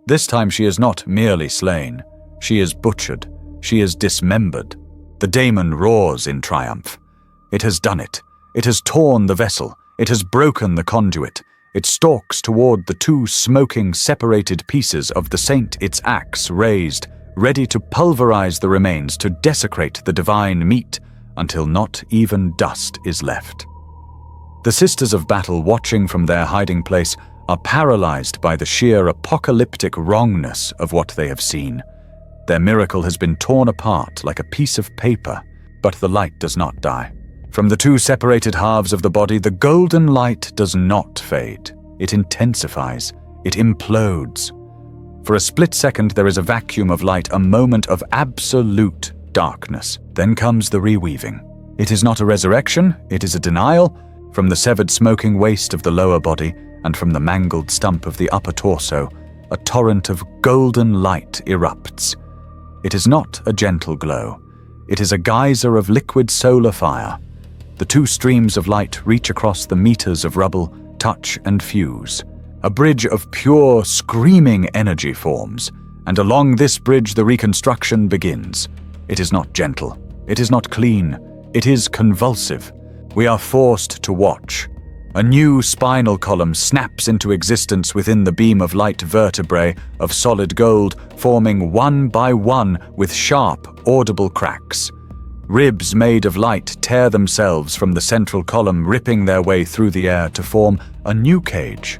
This time she is not merely slain. She is butchered. She is dismembered. The daemon roars in triumph. It has done it. It has torn the vessel. It has broken the conduit. It stalks toward the two smoking, separated pieces of the saint, its axe raised, ready to pulverize the remains, to desecrate the divine meat, until not even dust is left. The Sisters of Battle, watching from their hiding place, are paralyzed by the sheer apocalyptic wrongness of what they have seen. Their miracle has been torn apart like a piece of paper, but the light does not die. From the two separated halves of the body, the golden light does not fade. It intensifies. It implodes. For a split second, there is a vacuum of light, a moment of absolute darkness. Then comes the reweaving. It is not a resurrection, it is a denial. From the severed smoking waste of the lower body and from the mangled stump of the upper torso, a torrent of golden light erupts. It is not a gentle glow. It is a geyser of liquid solar fire. The two streams of light reach across the meters of rubble, touch and fuse. A bridge of pure, screaming energy forms, and along this bridge the reconstruction begins. It is not gentle. It is not clean. It is convulsive. We are forced to watch. A new spinal column snaps into existence within the beam of light vertebrae of solid gold, forming one by one with sharp, audible cracks. Ribs made of light tear themselves from the central column, ripping their way through the air to form a new cage.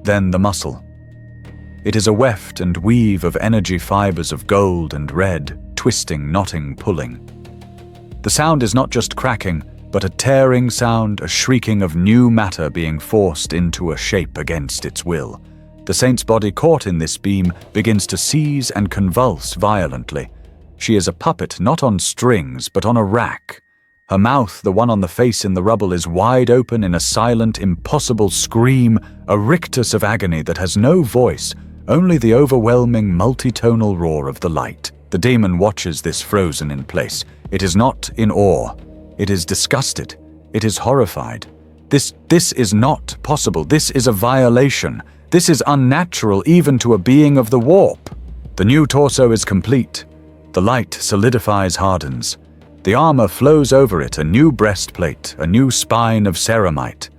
Then the muscle. It is a weft and weave of energy fibers of gold and red, twisting, knotting, pulling. The sound is not just cracking, but a tearing sound, a shrieking of new matter being forced into a shape against its will. The saint's body, caught in this beam, begins to seize and convulse violently. She is a puppet, not on strings, but on a rack. Her mouth, the one on the face in the rubble, is wide open in a silent, impossible scream, a rictus of agony that has no voice, only the overwhelming, multitonal roar of the light. The daemon watches this frozen in place. It is not in awe. It is disgusted. It is horrified. This is not possible. This is a violation. This is unnatural even to a being of the warp. The new torso is complete. The light solidifies, hardens. The armor flows over it, a new breastplate, a new spine of ceramite.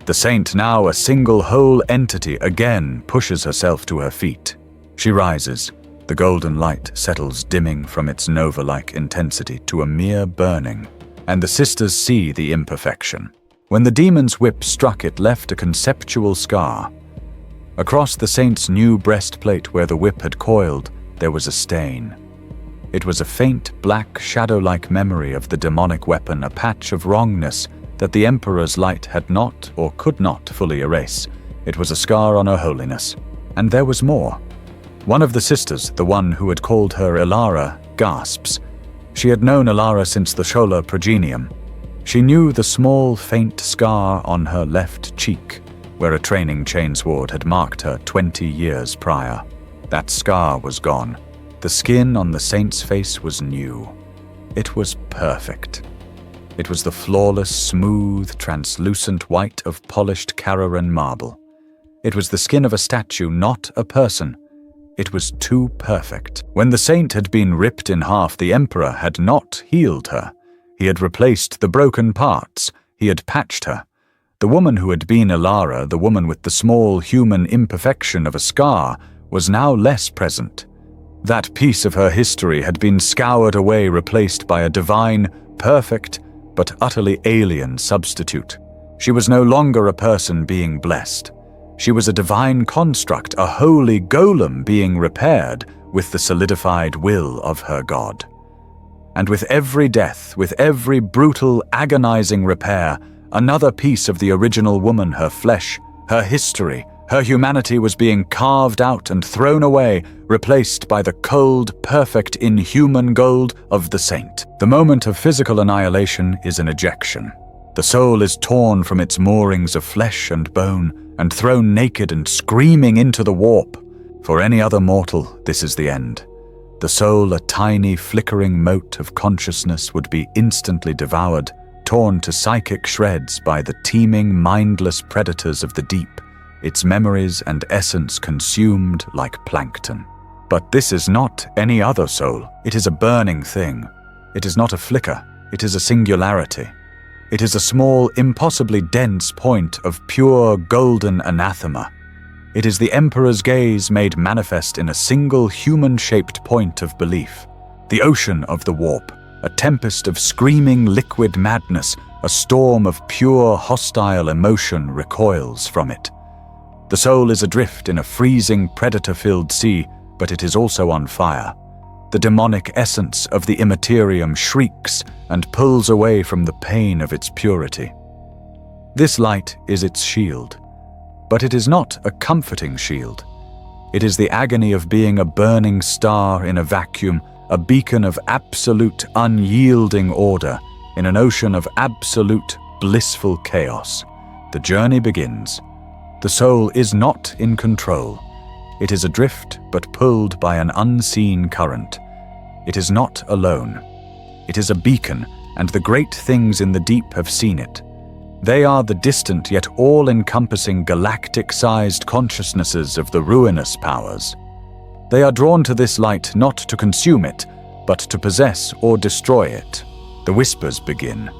The saint, now a single whole entity, again pushes herself to her feet. She rises. The golden light settles, dimming from its nova-like intensity to a mere burning, and the sisters see the imperfection. When the demon's whip struck, it left a conceptual scar. Across the saint's new breastplate where the whip had coiled, there was a stain. It was a faint, black, shadow-like memory of the demonic weapon, a patch of wrongness that the Emperor's light had not or could not fully erase. It was a scar on her holiness. And there was more. One of the sisters, the one who had called her Ilara, gasps. She had known Ilara since the Schola Progenium. She knew the small, faint scar on her left cheek, where a training chainsword had marked her 20 years prior. That scar was gone. The skin on the saint's face was new. It was perfect. It was the flawless, smooth, translucent white of polished Carrarene marble. It was the skin of a statue, not a person. It was too perfect. When the saint had been ripped in half, the Emperor had not healed her. He had replaced the broken parts. He had patched her. The woman who had been Ilara, the woman with the small human imperfection of a scar, was now less present. That piece of her history had been scoured away, replaced by a divine, perfect, but utterly alien substitute. She was no longer a person being blessed. She was a divine construct, a holy golem being repaired with the solidified will of her god. And with every death, with every brutal, agonizing repair, another piece of the original woman, her flesh, her history, Her humanity was being carved out and thrown away, replaced by the cold, perfect, inhuman gold of the saint. The moment of physical annihilation is an ejection. The soul is torn from its moorings of flesh and bone and thrown naked and screaming into the warp. For any other mortal, this is the end. The soul, a tiny flickering mote of consciousness, would be instantly devoured, torn to psychic shreds by the teeming, mindless predators of the deep, its memories and essence consumed like plankton. But this is not any other soul. It is a burning thing. It is not a flicker. It is a singularity. It is a small, impossibly dense point of pure golden anathema. It is the Emperor's gaze made manifest in a single human-shaped point of belief. The ocean of the warp, a tempest of screaming liquid madness, a storm of pure hostile emotion recoils from it. The soul is adrift in a freezing predator-filled sea, but it is also on fire. The demonic essence of the Imperium shrieks and pulls away from the pain of its purity. This light is its shield, but it is not a comforting shield. It is the agony of being a burning star in a vacuum, a beacon of absolute unyielding order in an ocean of absolute blissful chaos. The journey begins. The soul is not in control. It is adrift but pulled by an unseen current. It is not alone. It is a beacon, and the great things in the deep have seen it. They are the distant yet all-encompassing galactic-sized consciousnesses of the ruinous powers. They are drawn to this light not to consume it, but to possess or destroy it. The whispers begin.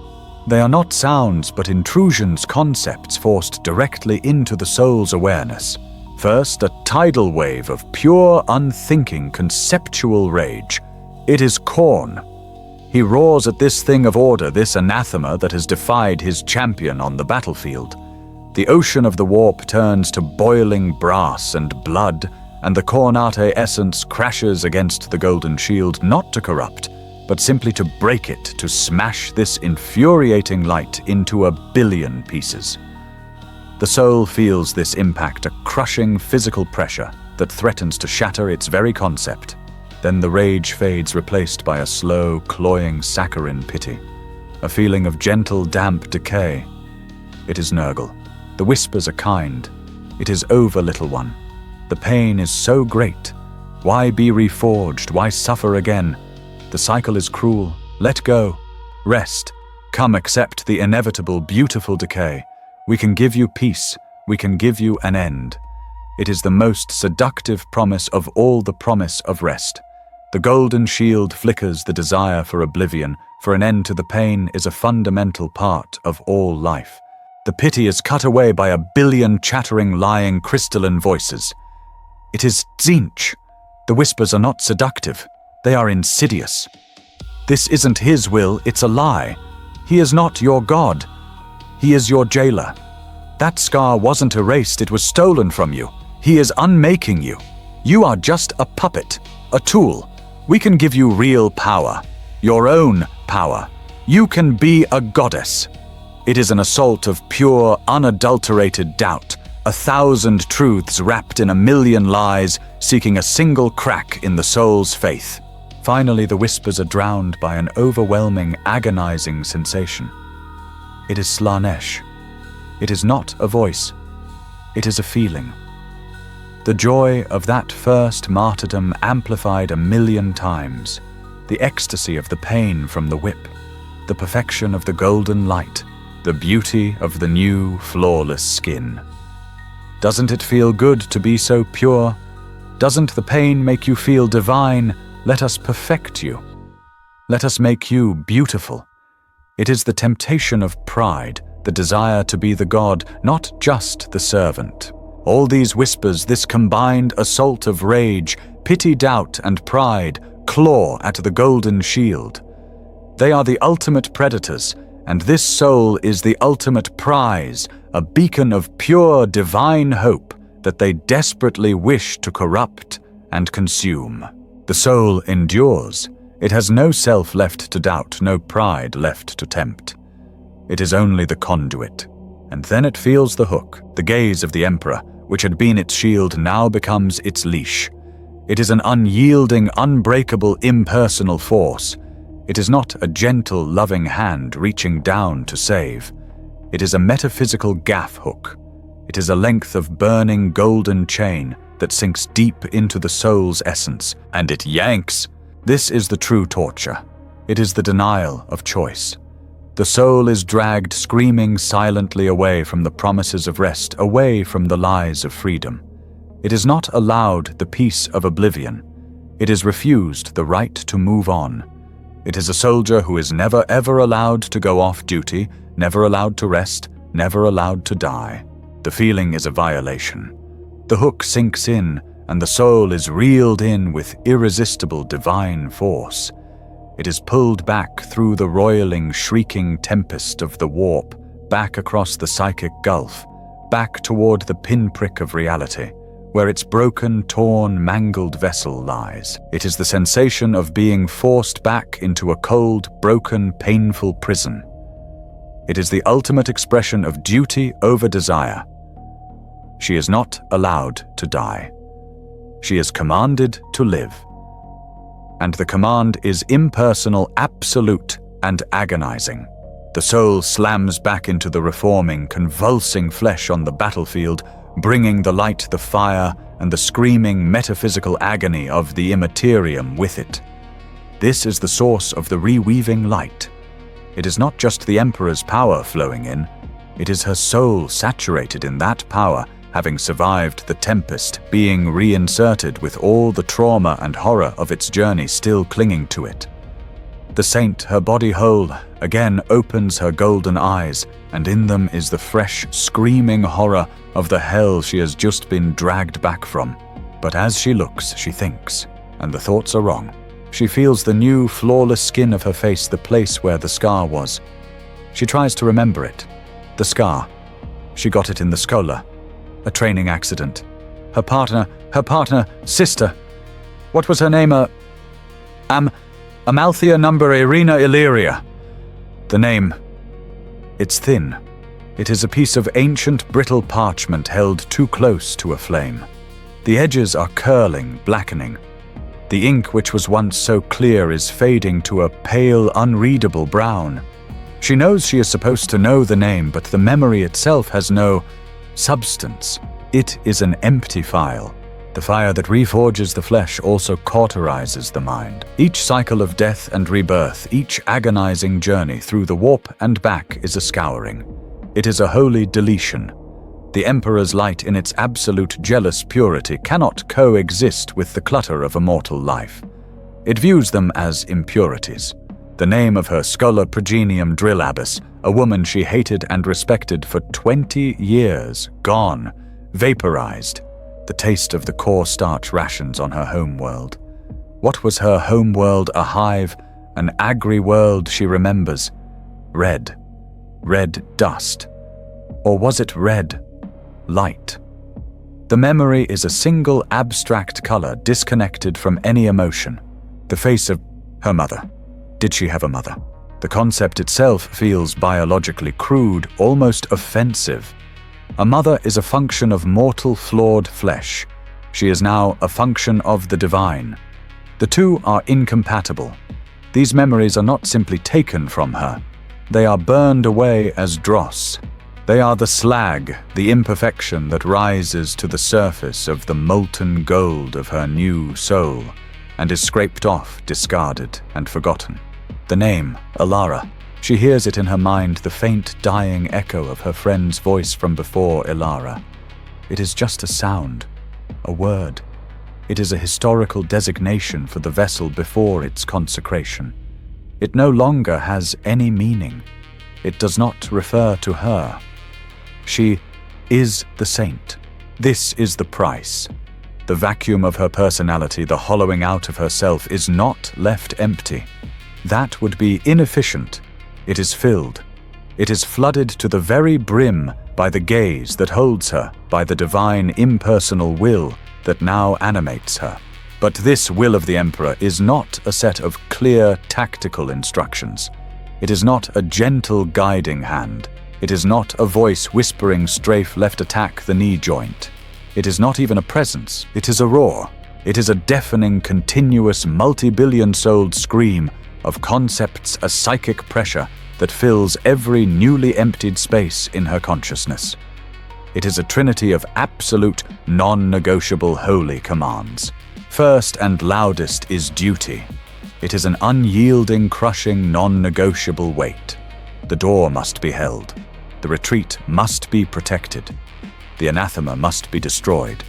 They are not sounds but intrusions, concepts forced directly into the soul's awareness. First, a tidal wave of pure, unthinking, conceptual rage. It is Khorne. He roars at this thing of order, this anathema that has defied his champion on the battlefield. The ocean of the warp turns to boiling brass and blood, and the Khornate essence crashes against the golden shield, not to corrupt, but simply to break it, to smash this infuriating light into a billion pieces. The soul feels this impact, a crushing physical pressure that threatens to shatter its very concept. Then the rage fades, replaced by a slow, cloying saccharine pity, a feeling of gentle, damp decay. It is Nurgle. The whispers are kind. It is over, little one. The pain is so great. Why be reforged? Why suffer again? The cycle is cruel. Let go. Rest. Come, accept the inevitable, beautiful decay. We can give you peace. We can give you an end. It is the most seductive promise of all, the promise of rest. The golden shield flickers the desire for oblivion, for an end to the pain is a fundamental part of all life. The pity is cut away by a billion chattering, lying, crystalline voices. It is Tzeentch. The whispers are not seductive. They are insidious. This isn't his will, it's a lie. He is not your god. He is your jailer. That scar wasn't erased, it was stolen from you. He is unmaking you. You are just a puppet, a tool. We can give you real power, your own power. You can be a goddess. It is an assault of pure, unadulterated doubt, 1,000 truths wrapped in 1,000,000 lies, seeking a single crack in the soul's faith. Finally, the whispers are drowned by an overwhelming, agonizing sensation. It is Slaanesh. It is not a voice. It is a feeling. The joy of that first martyrdom amplified 1,000,000 times. The ecstasy of the pain from the whip. The perfection of the golden light. The beauty of the new, flawless skin. Doesn't it feel good to be so pure? Doesn't the pain make you feel divine? Let us perfect you. Let us make you beautiful. It is the temptation of pride, the desire to be the god, not just the servant. All these whispers, this combined assault of rage, pity, doubt, and pride, claw at the golden shield. They are the ultimate predators, and this soul is the ultimate prize, a beacon of pure divine hope that they desperately wish to corrupt and consume. The soul endures. It has no self left to doubt, no pride left to tempt. It is only the conduit. And then it feels the hook, the gaze of the Emperor, which had been its shield, now becomes its leash. It is an unyielding, unbreakable, impersonal force. It is not a gentle, loving hand reaching down to save. It is a metaphysical gaff hook. It is a length of burning golden chain that sinks deep into the soul's essence, and it yanks. This is the true torture. It is the denial of choice. The soul is dragged screaming silently away from the promises of rest, away from the lies of freedom. It is not allowed the peace of oblivion. It is refused the right to move on. It is a soldier who is never ever allowed to go off duty, never allowed to rest, never allowed to die. The feeling is a violation. The hook sinks in, and the soul is reeled in with irresistible divine force. It is pulled back through the roiling, shrieking tempest of the warp, back across the psychic gulf, back toward the pinprick of reality, where its broken, torn, mangled vessel lies. It is the sensation of being forced back into a cold, broken, painful prison. It is the ultimate expression of duty over desire. She is not allowed to die. She is commanded to live. And the command is impersonal, absolute, and agonizing. The soul slams back into the reforming, convulsing flesh on the battlefield, bringing the light, the fire, and the screaming metaphysical agony of the Imperium with it. This is the source of the reweaving light. It is not just the Emperor's power flowing in, it is her soul saturated in that power, having survived the tempest, being reinserted with all the trauma and horror of its journey still clinging to it. The saint, her body whole, again opens her golden eyes, and in them is the fresh, screaming horror of the hell she has just been dragged back from. But as she looks, she thinks, and the thoughts are wrong. She feels the new, flawless skin of her face, the place where the scar was. She tries to remember it. The scar. She got it in the schola. A training accident. Her partner, sister. What was her name? Amalthea number Irina Illyria. The name. It's thin. It is a piece of ancient brittle parchment held too close to a flame. The edges are curling, blackening. The ink which was once so clear is fading to a pale, unreadable brown. She knows she is supposed to know the name, but the memory itself has no substance. It is an empty file. The fire that reforges the flesh also cauterizes the mind. Each cycle of death and rebirth, each agonizing journey through the warp and back is a scouring. It is a holy deletion. The Emperor's light in its absolute jealous purity cannot coexist with the clutter of a mortal life. It views them as impurities. The name of her schola progenium drill abbess, a woman she hated and respected for 20 years, gone, vaporized. The taste of the core starch rations on her homeworld. What was her homeworld? A hive, an agri world she remembers. Red dust. Or was it red light? The memory is a single abstract color disconnected from any emotion. The face of her mother. Did she have a mother? The concept itself feels biologically crude, almost offensive. A mother is a function of mortal, flawed flesh. She is now a function of the divine. The two are incompatible. These memories are not simply taken from her. They are burned away as dross. They are the slag, the imperfection that rises to the surface of the molten gold of her new soul, and is scraped off, discarded, and forgotten. The name, Ilara. She hears it in her mind, the faint, dying echo of her friend's voice from before Ilara. It is just a sound, a word. It is a historical designation for the vessel before its consecration. It no longer has any meaning. It does not refer to her. She is the saint. This is the price. The vacuum of her personality, the hollowing out of herself, is not left empty. That would be inefficient. It is filled. It is flooded to the very brim by the gaze that holds her, by the divine impersonal will that now animates her. But this will of the Emperor is not a set of clear tactical instructions. It is not a gentle guiding hand. It is not a voice whispering strafe left attack the knee joint. It is not even a presence, it is a roar. It is a deafening, continuous, multi-billion-souled scream of concepts, a psychic pressure that fills every newly emptied space in her consciousness. It is a trinity of absolute, non-negotiable holy commands. First and loudest is duty. It is an unyielding, crushing, non-negotiable weight. The door must be held. The retreat must be protected. The anathema must be destroyed.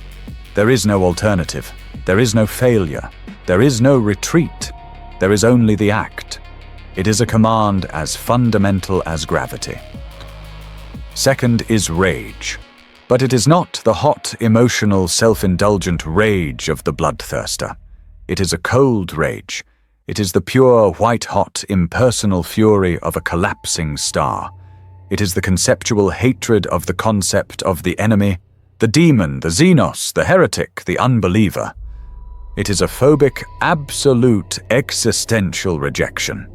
There is no alternative. There is no failure. There is no retreat. There is only the act. It is a command as fundamental as gravity. Second is rage. But it is not the hot, emotional, self-indulgent rage of the bloodthirster. It is a cold rage. It is the pure, white-hot, impersonal fury of a collapsing star. It is the conceptual hatred of the concept of the enemy, the demon, the xenos, the heretic, the unbeliever. It is a phobic, absolute, existential rejection.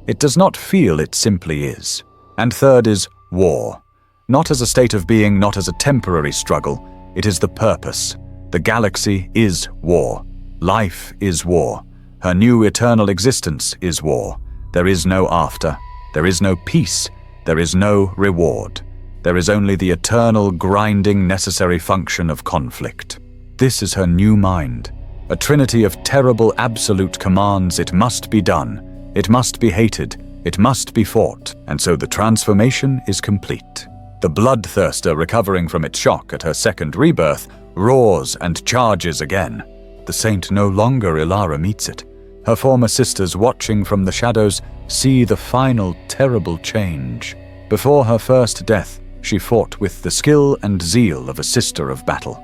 It does not feel, it simply is. And third is war. Not as a state of being, not as a temporary struggle. It is the purpose. The galaxy is war. Life is war. Her new eternal existence is war. There is no after. There is no peace. There is no reward. There is only the eternal, grinding, necessary function of conflict. This is her new mind. A trinity of terrible, absolute commands. It must be done. It must be hated. It must be fought. And so the transformation is complete. The bloodthirster, recovering from its shock at her second rebirth, roars and charges again. The saint no longer Ilara meets it. Her former sisters, watching from the shadows, see the final terrible change. Before her first death, she fought with the skill and zeal of a sister of battle.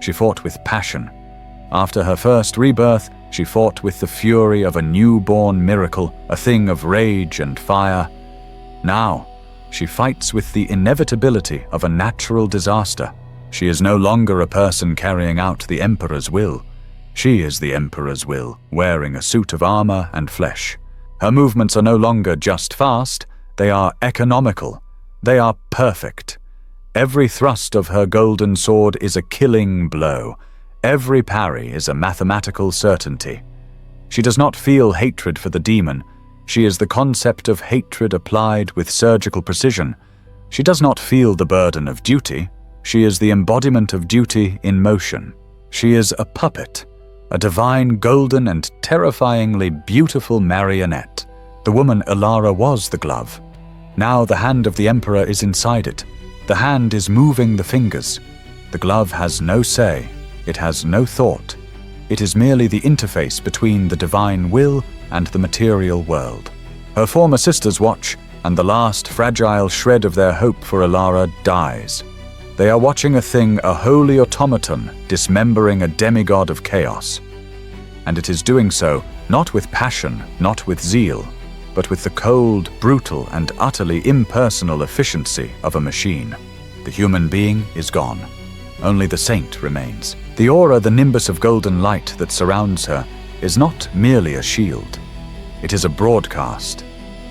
She fought with passion. After her first rebirth, she fought with the fury of a newborn miracle, a thing of rage and fire. Now, she fights with the inevitability of a natural disaster. She is no longer a person carrying out the Emperor's will. She is the Emperor's will, wearing a suit of armor and flesh. Her movements are no longer just fast, they are economical. They are perfect. Every thrust of her golden sword is a killing blow. Every parry is a mathematical certainty. She does not feel hatred for the demon. She is the concept of hatred applied with surgical precision. She does not feel the burden of duty. She is the embodiment of duty in motion. She is a puppet, a divine, golden, and terrifyingly beautiful marionette. The woman Ilara was the glove. Now the hand of the Emperor is inside it. The hand is moving the fingers. The glove has no say. It has no thought. It is merely the interface between the divine will and the material world. Her former sisters watch, and the last fragile shred of their hope for Ilara dies. They are watching a thing, a holy automaton, dismembering a demigod of chaos. And it is doing so not with passion, not with zeal, but with the cold, brutal, and utterly impersonal efficiency of a machine. The human being is gone. Only the saint remains. The aura, the nimbus of golden light that surrounds her, is not merely a shield. It is a broadcast.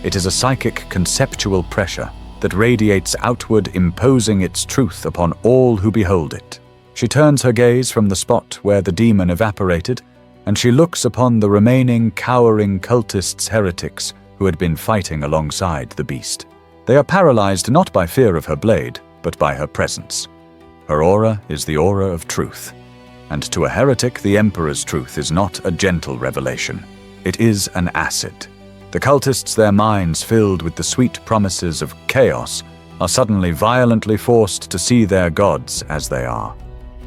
It is a psychic conceptual pressure that radiates outward, imposing its truth upon all who behold it. She turns her gaze from the spot where the demon evaporated, and she looks upon the remaining cowering cultists, heretics, who had been fighting alongside the beast. They are paralyzed not by fear of her blade, but by her presence. Her aura is the aura of truth. And to a heretic, the Emperor's truth is not a gentle revelation. It is an acid. The cultists, their minds filled with the sweet promises of chaos, are suddenly violently forced to see their gods as they are.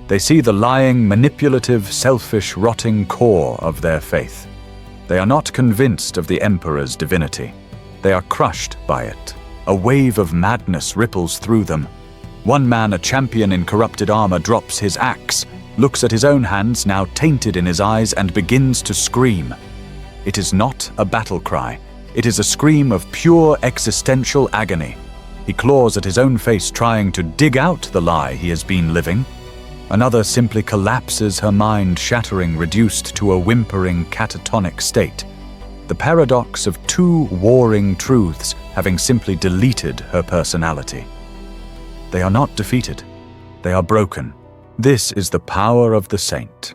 They see the lying, manipulative, selfish, rotting core of their faith. They are not convinced of the Emperor's divinity. They are crushed by it. A wave of madness ripples through them. One man, a champion in corrupted armor, drops his axe, looks at his own hands, now tainted in his eyes, and begins to scream. It is not a battle cry. It is a scream of pure existential agony. He claws at his own face, trying to dig out the lie he has been living. Another simply collapses, her mind shattering, reduced to a whimpering catatonic state. The paradox of two warring truths having simply deleted her personality. They are not defeated. They are broken. This is the power of the saint.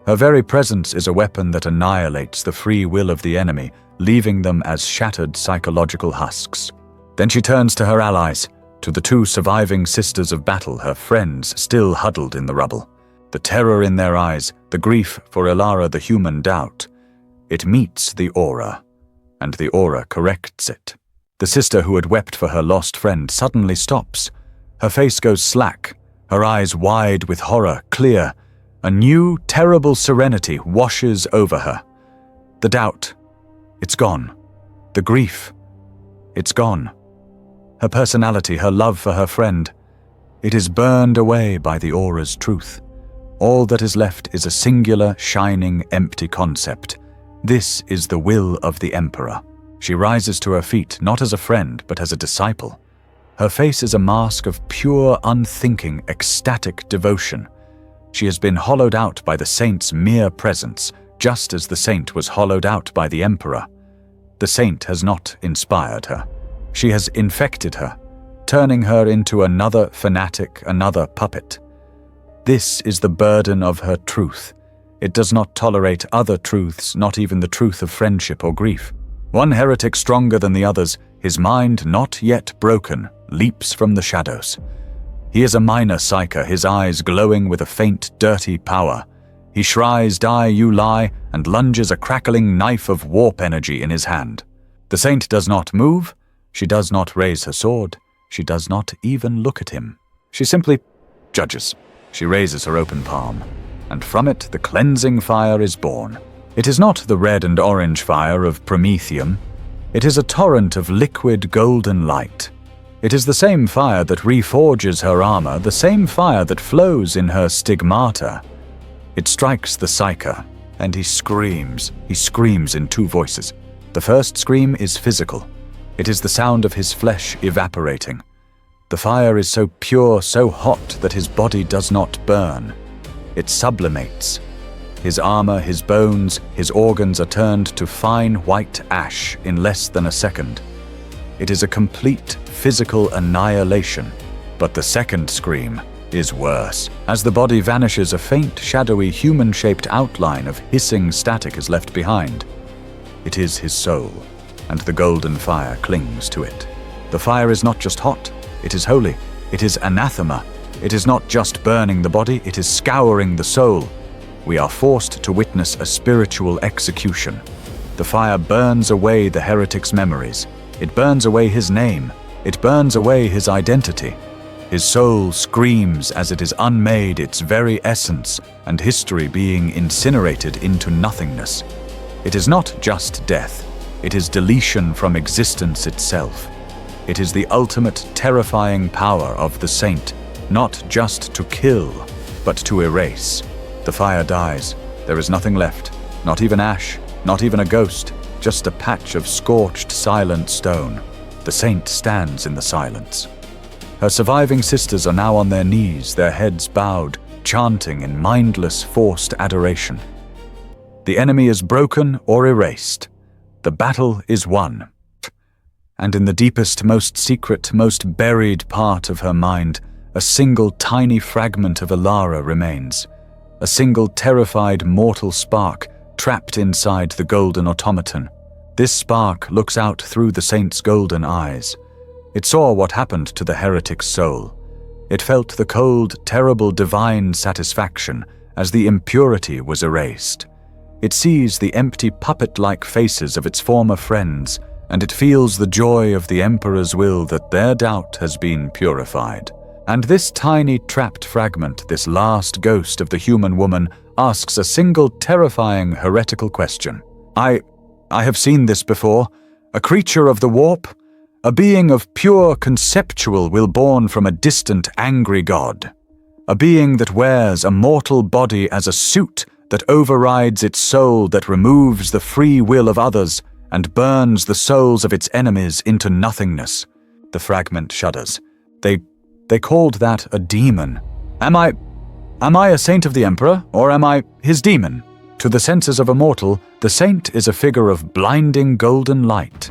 Her very presence is a weapon that annihilates the free will of the enemy, leaving them as shattered psychological husks. Then she turns to her allies, to the two surviving sisters of battle, her friends still huddled in the rubble. The terror in their eyes, the grief for Ilara the human doubt. It meets the aura, and the aura corrects it. The sister who had wept for her lost friend suddenly stops. Her face goes slack, her eyes wide with horror, clear. A new, terrible serenity washes over her. The doubt, it's gone. The grief, it's gone. Her personality, her love for her friend, it is burned away by the aura's truth. All that is left is a singular, shining, empty concept. This is the will of the Emperor. She rises to her feet, not as a friend, but as a disciple. Her face is a mask of pure, unthinking, ecstatic devotion. She has been hollowed out by the saint's mere presence, just as the saint was hollowed out by the Emperor. The saint has not inspired her. She has infected her, turning her into another fanatic, another puppet. This is the burden of her truth. It does not tolerate other truths, not even the truth of friendship or grief. One heretic stronger than the others, his mind not yet broken, leaps from the shadows. He is a minor psyker, his eyes glowing with a faint, dirty power. He shries, "Die, you lie," and lunges a crackling knife of warp energy in his hand. The saint does not move. She does not raise her sword. She does not even look at him. She simply judges. She raises her open palm, and from it the cleansing fire is born. It is not the red and orange fire of Prometheum. It is a torrent of liquid golden light. It is the same fire that reforges her armor, the same fire that flows in her stigmata. It strikes the psyker, and he screams. He screams in two voices. The first scream is physical. It is the sound of his flesh evaporating. The fire is so pure, so hot, that his body does not burn. It sublimates. His armor, his bones, his organs are turned to fine white ash in less than a second. It is a complete physical annihilation. But the second scream is worse. As the body vanishes, a faint, shadowy, human-shaped outline of hissing static is left behind. It is his soul, and the golden fire clings to it. The fire is not just hot, it is holy, it is anathema. It is not just burning the body, it is scouring the soul. We are forced to witness a spiritual execution. The fire burns away the heretic's memories. It burns away his name. It burns away his identity. His soul screams as it is unmade, its very essence, and history being incinerated into nothingness. It is not just death. It is deletion from existence itself. It is the ultimate terrifying power of the saint, not just to kill, but to erase. The fire dies. There is nothing left, not even ash, not even a ghost, just a patch of scorched, silent stone. The saint stands in the silence. Her surviving sisters are now on their knees, their heads bowed, chanting in mindless, forced adoration. The enemy is broken or erased. The battle is won. And in the deepest, most secret, most buried part of her mind, a single tiny fragment of Ilara remains. A single terrified mortal spark trapped inside the golden automaton. This spark looks out through the saint's golden eyes. It saw what happened to the heretic's soul. It felt the cold, terrible divine satisfaction as the impurity was erased. It sees the empty puppet-like faces of its former friends, and it feels the joy of the Emperor's will that their doubt has been purified. And this tiny trapped fragment, this last ghost of the human woman, asks a single terrifying heretical question. I have seen this before. A creature of the warp? A being of pure conceptual will born from a distant angry god. A being that wears a mortal body as a suit that overrides its soul, that removes the free will of others and burns the souls of its enemies into nothingness. The fragment shudders. They called that a demon. Am I a saint of the Emperor, or am I his demon? To the senses of a mortal, the saint is a figure of blinding golden light.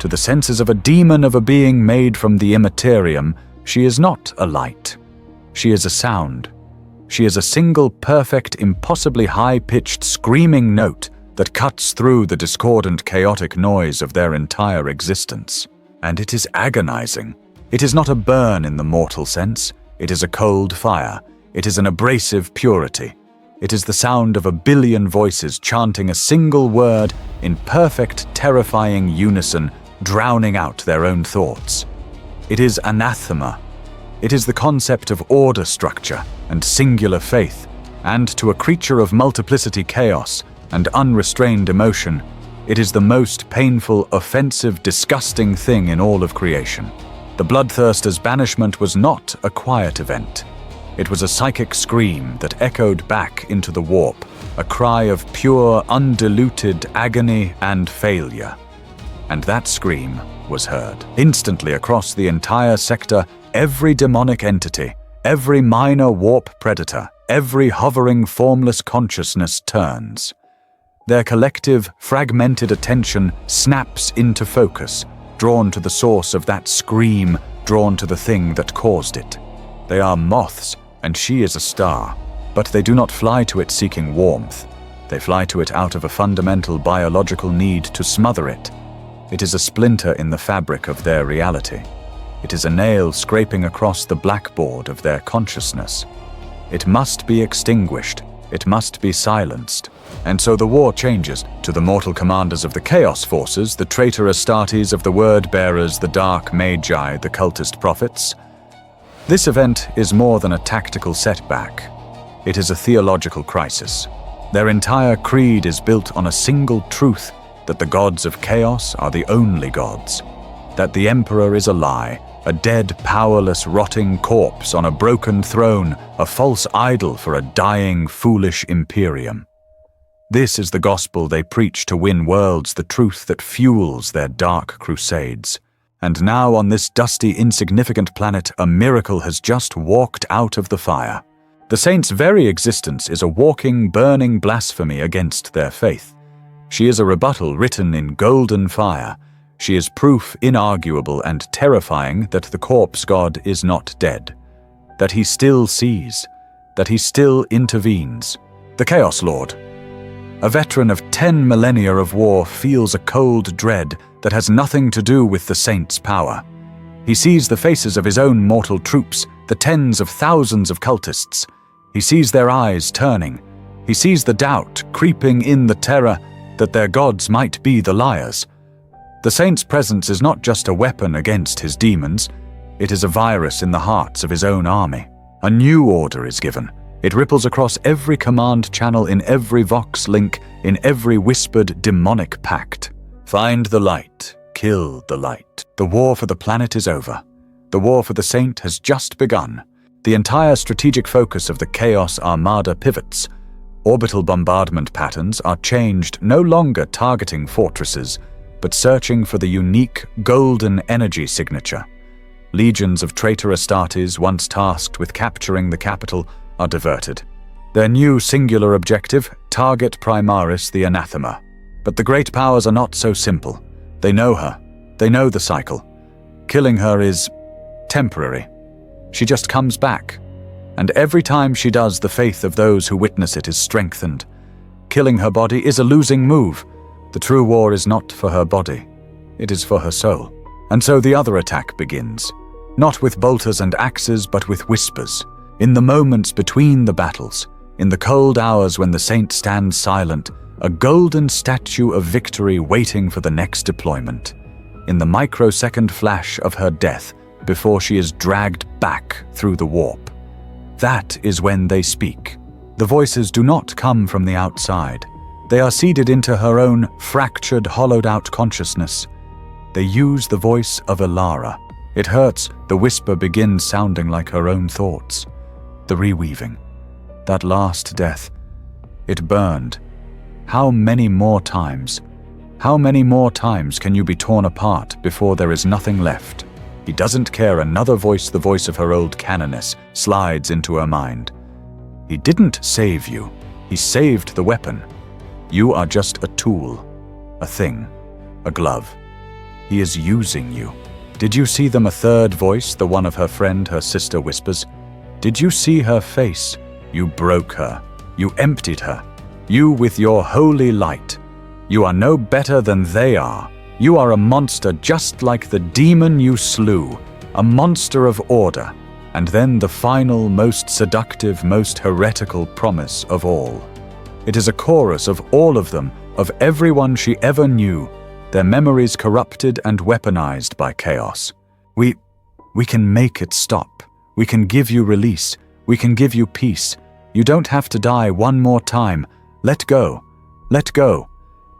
To the senses of a demon, of a being made from the Imperium, she is not a light. She is a sound. She is a single perfect, impossibly high-pitched screaming note that cuts through the discordant, chaotic noise of their entire existence. And it is agonizing. It is not a burn in the mortal sense. It is a cold fire. It is an abrasive purity. It is the sound of a billion voices chanting a single word in perfect, terrifying unison, drowning out their own thoughts. It is anathema. It is the concept of order structure and singular faith, and to a creature of multiplicity chaos and unrestrained emotion, it is the most painful, offensive, disgusting thing in all of creation. The bloodthirster's banishment was not a quiet event. It was a psychic scream that echoed back into the warp, a cry of pure, undiluted agony and failure. And that scream was heard. Instantly across the entire sector, every demonic entity, every minor warp predator, every hovering, formless consciousness turns. Their collective, fragmented attention snaps into focus, drawn to the source of that scream, drawn to the thing that caused it. They are moths, and she is a star, but they do not fly to it seeking warmth. They fly to it out of a fundamental biological need to smother it. It is a splinter in the fabric of their reality. It is a nail scraping across the blackboard of their consciousness. It must be extinguished. It must be silenced. And so the war changes. To the mortal commanders of the Chaos Forces, the traitor Astartes of the Word-bearers, the Dark Magi, the cultist prophets, this event is more than a tactical setback. It is a theological crisis. Their entire creed is built on a single truth, that the gods of chaos are the only gods. That the Emperor is a lie, a dead, powerless, rotting corpse on a broken throne, a false idol for a dying, foolish Imperium. This is the gospel they preach to win worlds, the truth that fuels their dark crusades. And now on this dusty, insignificant planet, a miracle has just walked out of the fire. The saint's very existence is a walking, burning blasphemy against their faith. She is a rebuttal written in golden fire. She is proof inarguable and terrifying that the corpse god is not dead, that he still sees, that he still intervenes. The Chaos Lord, a veteran of 10 millennia of war, feels a cold dread that has nothing to do with the saint's power. He sees the faces of his own mortal troops, the tens of thousands of cultists. He sees their eyes turning. He sees the doubt creeping in, the terror that their gods might be the liars. The saint's presence is not just a weapon against his demons, it is a virus in the hearts of his own army. A new order is given. It ripples across every command channel, in every vox link, in every whispered demonic pact. Find the light, kill the light. The war for the planet is over. The war for the saint has just begun. The entire strategic focus of the Chaos Armada pivots. Orbital bombardment patterns are changed, no longer targeting fortresses, but searching for the unique golden energy signature. Legions of traitor Astartes, once tasked with capturing the capital, are diverted. Their new singular objective, target Primaris the Anathema. But the great powers are not so simple. They know her. They know the cycle. Killing her is temporary. She just comes back. And every time she does, the faith of those who witness it is strengthened. Killing her body is a losing move. The true war is not for her body. It is for her soul. And so the other attack begins. Not with bolters and axes, but with whispers. In the moments between the battles, in the cold hours when the saint stands silent, a golden statue of victory waiting for the next deployment. In the microsecond flash of her death, before she is dragged back through the warp. That is when they speak. The voices do not come from the outside. They are seeded into her own fractured, hollowed-out consciousness. They use the voice of Elara. It hurts. The whisper begins sounding like her own thoughts. The reweaving. That last death. It burned. How many more times? How many more times can you be torn apart before there is nothing left? He doesn't care. Another voice, the voice of her old canoness, slides into her mind. He didn't save you. He saved the weapon. You are just a tool, a thing, a glove. He is using you. Did you see them? A third voice, the one of her friend, her sister, whispers. Did you see her face? You broke her. You emptied her. You with your holy light. You are no better than they are. You are a monster just like the demon you slew, a monster of order, and then the final, most seductive, most heretical promise of all. It is a chorus of all of them, of everyone she ever knew, their memories corrupted and weaponized by chaos. We can make it stop. We can give you release. We can give you peace. You don't have to die one more time. Let go. Let go.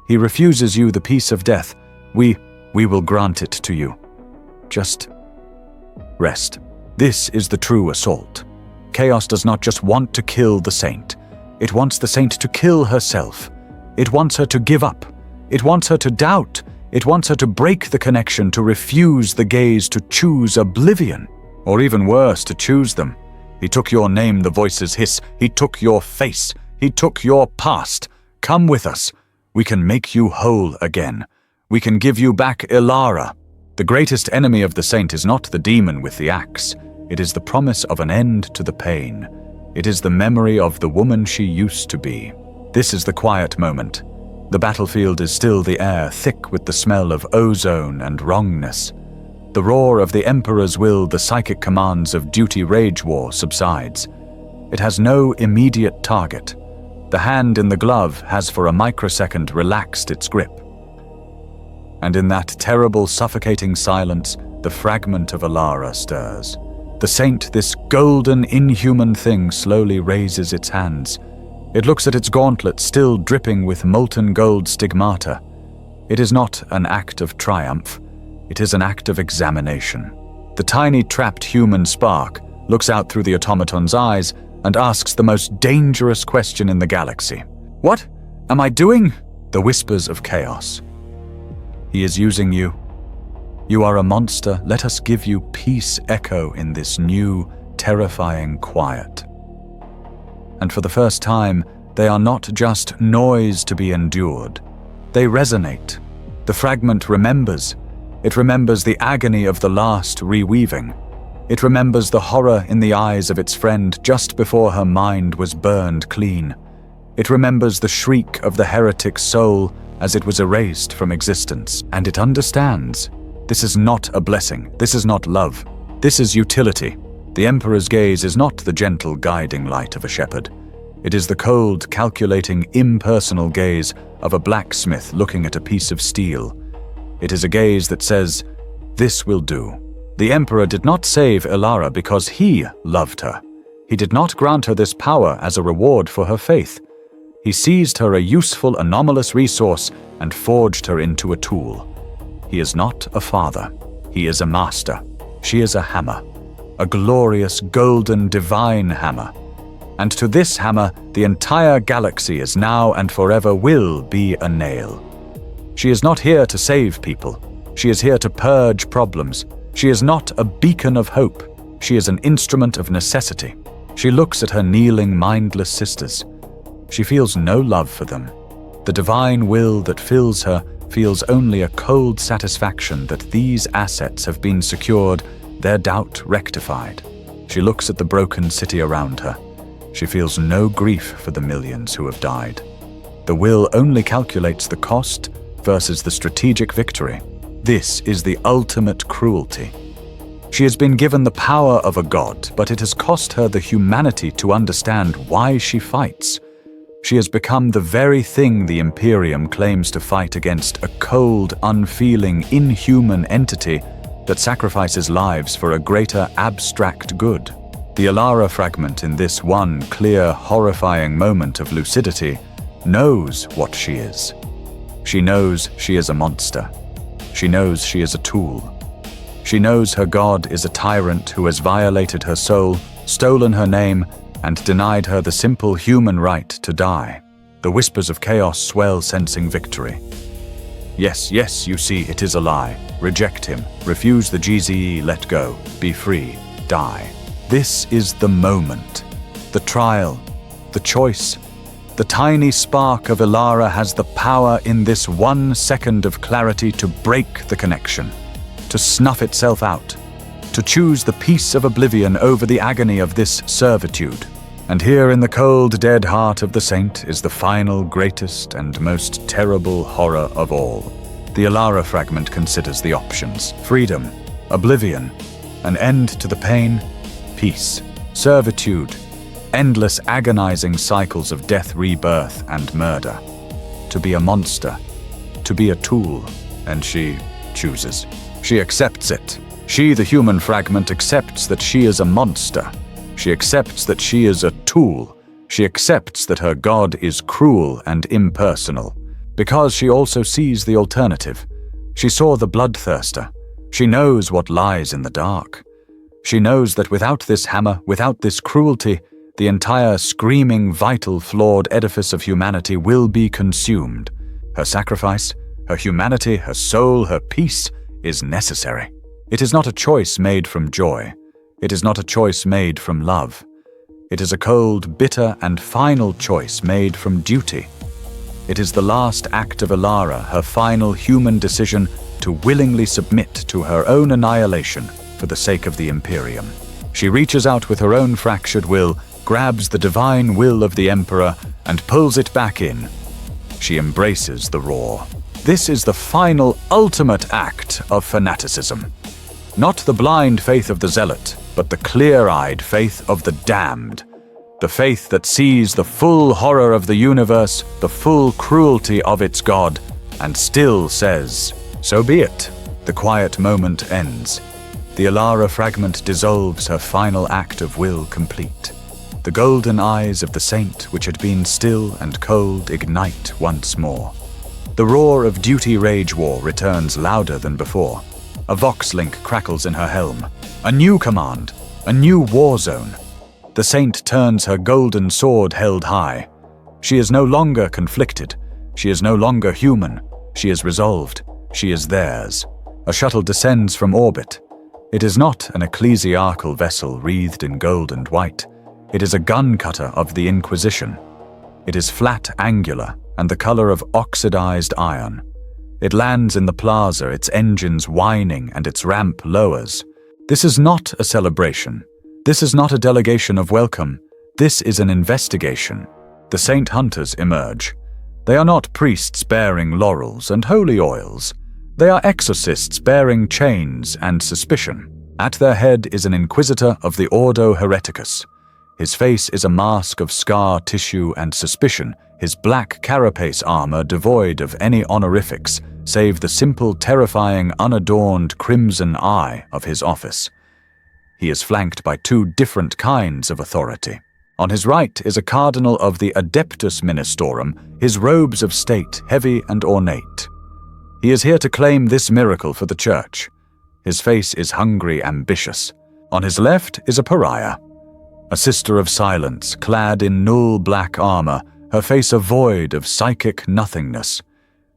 He refuses you the peace of death. We will grant it to you. Just rest. This is the true assault. Chaos does not just want to kill the saint. It wants the saint to kill herself. It wants her to give up. It wants her to doubt. It wants her to break the connection, to refuse the gaze, to choose oblivion. Or even worse, to choose them. He took your name, the voices hiss. He took your face. He took your past. Come with us. We can make you whole again. We can give you back Ilara. The greatest enemy of the saint is not the demon with the axe. It is the promise of an end to the pain. It is the memory of the woman she used to be. This is the quiet moment. The battlefield is still, the air thick with the smell of ozone and wrongness. The roar of the Emperor's will, the psychic commands of duty rage war subsides. It has no immediate target. The hand in the glove has for a microsecond relaxed its grip. And in that terrible, suffocating silence, the fragment of Ilara stirs. The saint, this golden, inhuman thing, slowly raises its hands. It looks at its gauntlet, still dripping with molten gold stigmata. It is not an act of triumph. It is an act of examination. The tiny, trapped human spark looks out through the automaton's eyes and asks the most dangerous question in the galaxy. What am I doing? The whispers of chaos. He is using you. You are a monster. Let us give you peace echo in this new, terrifying quiet. And for the first time, they are not just noise to be endured. They resonate. The fragment remembers. It remembers the agony of the last reweaving. It remembers the horror in the eyes of its friend just before her mind was burned clean. It remembers the shriek of the heretic's soul as it was erased from existence. And it understands. This is not a blessing. This is not love. This is utility. The Emperor's gaze is not the gentle guiding light of a shepherd. It is the cold, calculating, impersonal gaze of a blacksmith looking at a piece of steel. It is a gaze that says, "This will do." The Emperor did not save Ilara because he loved her. He did not grant her this power as a reward for her faith. He seized her a useful, anomalous resource and forged her into a tool. He is not a father. He is a master. She is a hammer. A glorious, golden, divine hammer. And to this hammer, the entire galaxy is now and forever will be a nail. She is not here to save people. She is here to purge problems. She is not a beacon of hope. She is an instrument of necessity. She looks at her kneeling, mindless sisters. She feels no love for them. The divine will that fills her feels only a cold satisfaction that these assets have been secured, their doubt rectified. She looks at the broken city around her. She feels no grief for the millions who have died. The will only calculates the cost versus the strategic victory. This is the ultimate cruelty. She has been given the power of a god, but it has cost her the humanity to understand why she fights. She has become the very thing the Imperium claims to fight against, a cold, unfeeling, inhuman entity that sacrifices lives for a greater abstract good. The Ilara fragment in this one clear, horrifying moment of lucidity knows what she is. She knows she is a monster. She knows she is a tool. She knows her god is a tyrant who has violated her soul, stolen her name, and denied her the simple human right to die. The whispers of chaos swell, sensing victory. Yes, you see, it is a lie. Reject him. Refuse the GZE, let go. Be free. Die. This is the moment. The trial. The choice. The tiny spark of Ilara has the power in this 1 second of clarity to break the connection, to snuff itself out, to choose the peace of oblivion over the agony of this servitude. And here in the cold, dead heart of the saint is the final, greatest, and most terrible horror of all. The Alara fragment considers the options: freedom, oblivion, an end to the pain, peace, servitude, endless agonizing cycles of death, rebirth, and murder. To be a monster, to be a tool, and she chooses. She accepts it. She, the human fragment, accepts that she is a monster. She accepts that she is a tool. She accepts that her god is cruel and impersonal. Because she also sees the alternative. She saw the bloodthirster. She knows what lies in the dark. She knows that without this hammer, without this cruelty, the entire screaming, vital, flawed edifice of humanity will be consumed. Her sacrifice, her humanity, her soul, her peace is necessary. It is not a choice made from joy. It is not a choice made from love. It is a cold, bitter, and final choice made from duty. It is the last act of Alara, her final human decision to willingly submit to her own annihilation for the sake of the Imperium. She reaches out with her own fractured will, grabs the divine will of the Emperor, and pulls it back in. She embraces the roar. This is the final, ultimate act of fanaticism. Not the blind faith of the zealot, but the clear-eyed faith of the damned. The faith that sees the full horror of the universe, the full cruelty of its god, and still says, "So be it." The quiet moment ends. The Alara fragment dissolves, her final act of will complete. The golden eyes of the saint, which had been still and cold, ignite once more. The roar of duty rage war returns louder than before. A vox link crackles in her helm. A new command, a new war zone. The saint turns her golden sword held high. She is no longer conflicted. She is no longer human. She is resolved. She is theirs. A shuttle descends from orbit. It is not an ecclesiarchal vessel wreathed in gold and white. It is a gun cutter of the Inquisition. It is flat, angular, and the color of oxidized iron. It lands in the plaza, its engines whining and its ramp lowers. This is not a celebration. This is not a delegation of welcome. This is an investigation. The saint hunters emerge. They are not priests bearing laurels and holy oils. They are exorcists bearing chains and suspicion. At their head is an inquisitor of the Ordo Hereticus. His face is a mask of scar tissue and suspicion, his black carapace armor devoid of any honorifics, save the simple, terrifying, unadorned crimson eye of his office. He is flanked by two different kinds of authority. On his right is a cardinal of the Adeptus Ministorum, his robes of state heavy and ornate. He is here to claim this miracle for the church. His face is hungry, ambitious. On his left is a pariah, a sister of silence, clad in null black armor, her face a void of psychic nothingness.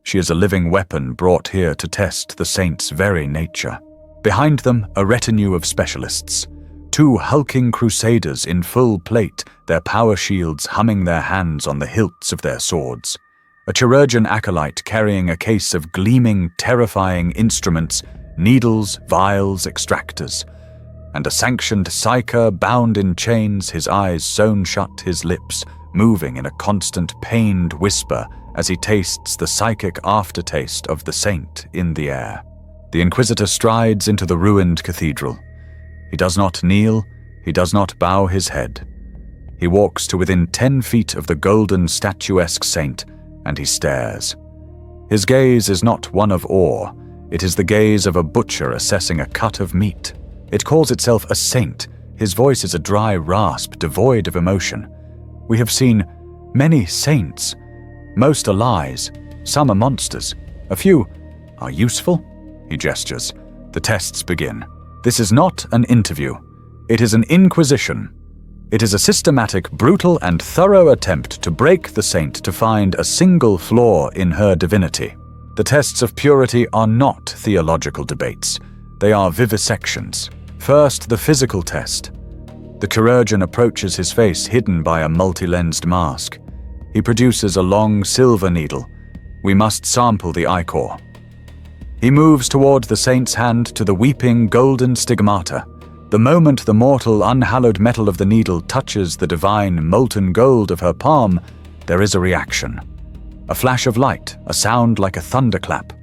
She is a living weapon brought here to test the saint's very nature. Behind them, a retinue of specialists. Two hulking crusaders in full plate, their power shields humming their hands on the hilts of their swords. A chirurgeon acolyte carrying a case of gleaming, terrifying instruments, needles, vials, extractors. And a sanctioned psyker bound in chains, his eyes sewn shut, his lips moving in a constant pained whisper as he tastes the psychic aftertaste of the saint in the air. The Inquisitor strides into the ruined cathedral. He does not kneel, he does not bow his head. He walks to within 10 feet of the golden statuesque saint, and he stares. His gaze is not one of awe, it is the gaze of a butcher assessing a cut of meat. It calls itself a saint. His voice is a dry rasp, devoid of emotion. We have seen many saints. Most are lies, some are monsters. A few are useful. He gestures. The tests begin. This is not an interview. It is an inquisition. It is a systematic, brutal, and thorough attempt to break the saint to find a single flaw in her divinity. The tests of purity are not theological debates. They are vivisections. First, the physical test. The chirurgeon approaches his face hidden by a multi-lensed mask. He produces a long silver needle. We must sample the ichor. He moves toward the saint's hand to the weeping golden stigmata. The moment the mortal, unhallowed metal of the needle touches the divine, molten gold of her palm, there is a reaction. A flash of light, a sound like a thunderclap.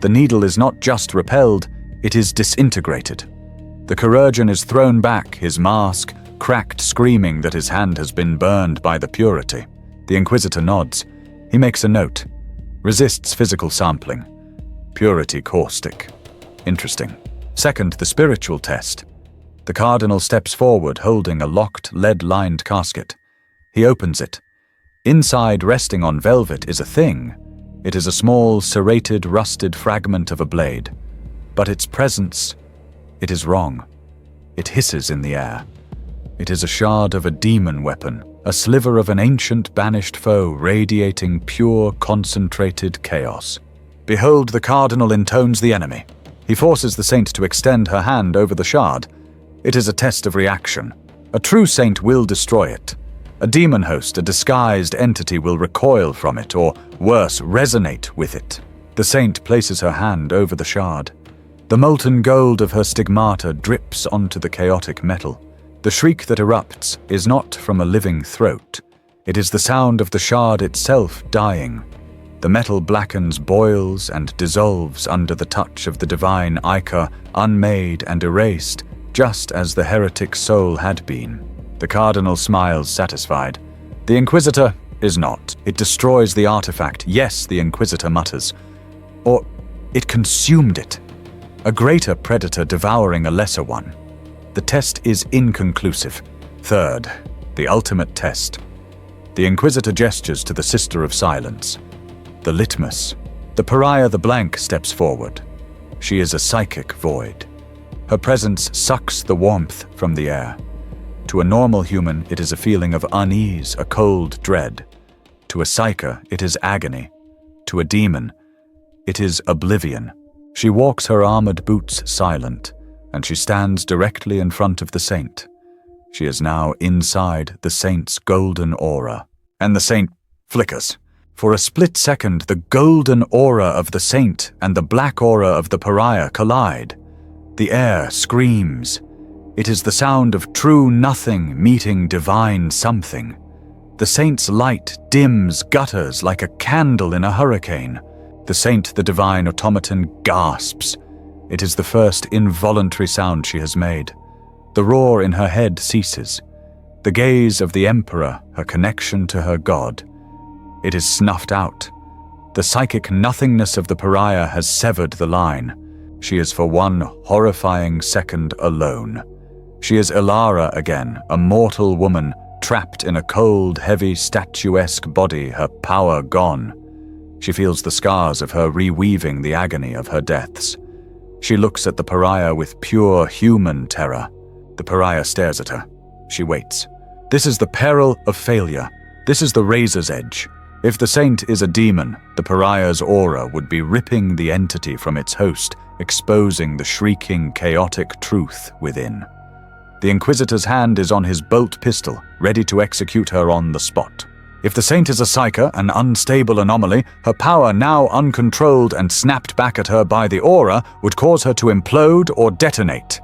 The needle is not just repelled, it is disintegrated. The chirurgeon is thrown back, his mask cracked, screaming that his hand has been burned by the purity. The Inquisitor nods. He makes a note. Resists physical sampling. Purity caustic. Interesting. Second, the spiritual test. The Cardinal steps forward, holding a locked, lead-lined casket. He opens it. Inside, resting on velvet, is a thing. It is a small, serrated, rusted fragment of a blade. But its presence, it is wrong. It hisses in the air. It is a shard of a demon weapon, a sliver of an ancient banished foe radiating pure, concentrated chaos. Behold, the Cardinal intones the enemy. He forces the saint to extend her hand over the shard. It is a test of reaction. A true saint will destroy it. A demon host, a disguised entity, will recoil from it, or worse, resonate with it. The saint places her hand over the shard. The molten gold of her stigmata drips onto the chaotic metal. The shriek that erupts is not from a living throat. It is the sound of the shard itself dying. The metal blackens, boils, and dissolves under the touch of the divine ichor, unmade and erased, just as the heretic's soul had been. The Cardinal smiles, satisfied. The Inquisitor is not. It destroys the artifact. Yes, the Inquisitor mutters. Or it consumed it. A greater predator devouring a lesser one. The test is inconclusive. Third, the ultimate test. The Inquisitor gestures to the Sister of Silence. The litmus. The pariah, the blank, steps forward. She is a psychic void. Her presence sucks the warmth from the air. To a normal human, it is a feeling of unease, a cold dread. To a psyker, it is agony. To a demon, it is oblivion. She walks her armored boots silent, and she stands directly in front of the saint. She is now inside the saint's golden aura, and the saint flickers. For a split second, the golden aura of the saint and the black aura of the pariah collide. The air screams. It is the sound of true nothing meeting divine something. The saint's light dims, gutters like a candle in a hurricane. The saint, the divine automaton, gasps. It is the first involuntary sound she has made. The roar in her head ceases. The gaze of the Emperor, her connection to her god. It is snuffed out. The psychic nothingness of the pariah has severed the line. She is for one horrifying second alone. She is Ilara again, a mortal woman, trapped in a cold, heavy, statuesque body, her power gone. She feels the scars of her reweaving the agony of her deaths. She looks at the pariah with pure human terror. The pariah stares at her. She waits. This is the peril of failure. This is the razor's edge. If the saint is a demon, the pariah's aura would be ripping the entity from its host, exposing the shrieking, chaotic truth within. The Inquisitor's hand is on his bolt pistol, ready to execute her on the spot. If the saint is a psyker, an unstable anomaly, her power, now uncontrolled and snapped back at her by the aura, would cause her to implode or detonate.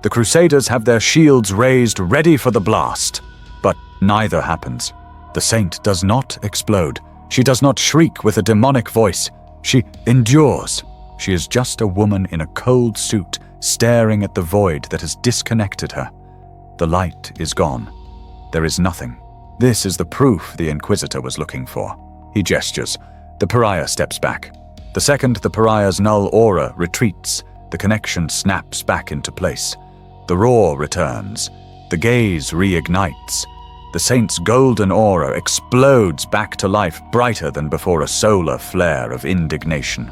The Crusaders have their shields raised, ready for the blast. But neither happens. The saint does not explode. She does not shriek with a demonic voice. She endures. She is just a woman in a cold suit, staring at the void that has disconnected her. The light is gone. There is nothing. This is the proof the Inquisitor was looking for. He gestures. The pariah steps back. The second the pariah's null aura retreats, the connection snaps back into place. The roar returns. The gaze reignites. The saint's golden aura explodes back to life, brighter than before a solar flare of indignation.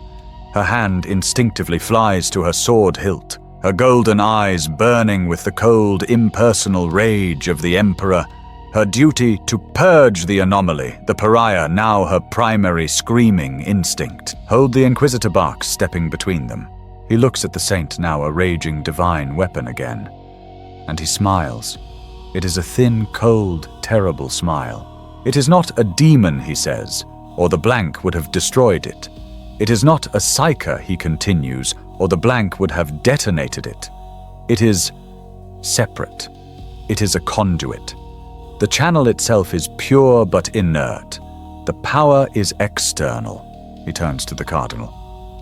Her hand instinctively flies to her sword hilt, her golden eyes burning with the cold, impersonal rage of the Emperor. Her duty to purge the anomaly, the pariah, now her primary screaming instinct. Hold the Inquisitor barks, stepping between them. He looks at the saint, now a raging divine weapon again. And he smiles. It is a thin, cold, terrible smile. It is not a demon, he says, or the blank would have destroyed it. It is not a psyker, he continues, or the blank would have detonated it. It is separate. It is a conduit. The channel itself is pure but inert. The power is external. He turns to the Cardinal.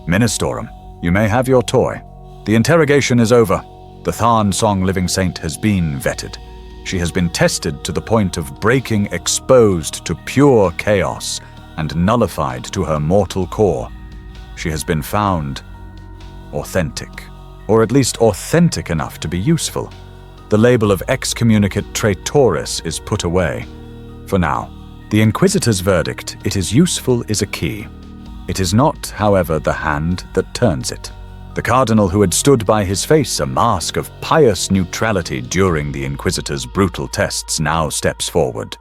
Ministorum, you may have your toy. The interrogation is over. The Tharn Song Living Saint has been vetted. She has been tested to the point of breaking exposed to pure chaos and nullified to her mortal core. She has been found authentic, or at least authentic enough to be useful. The label of excommunicate traitoris is put away. For now, the Inquisitor's verdict, it is useful, is a key. It is not, however, the hand that turns it. The Cardinal, who had stood by his face a mask of pious neutrality during the Inquisitor's brutal tests, now steps forward.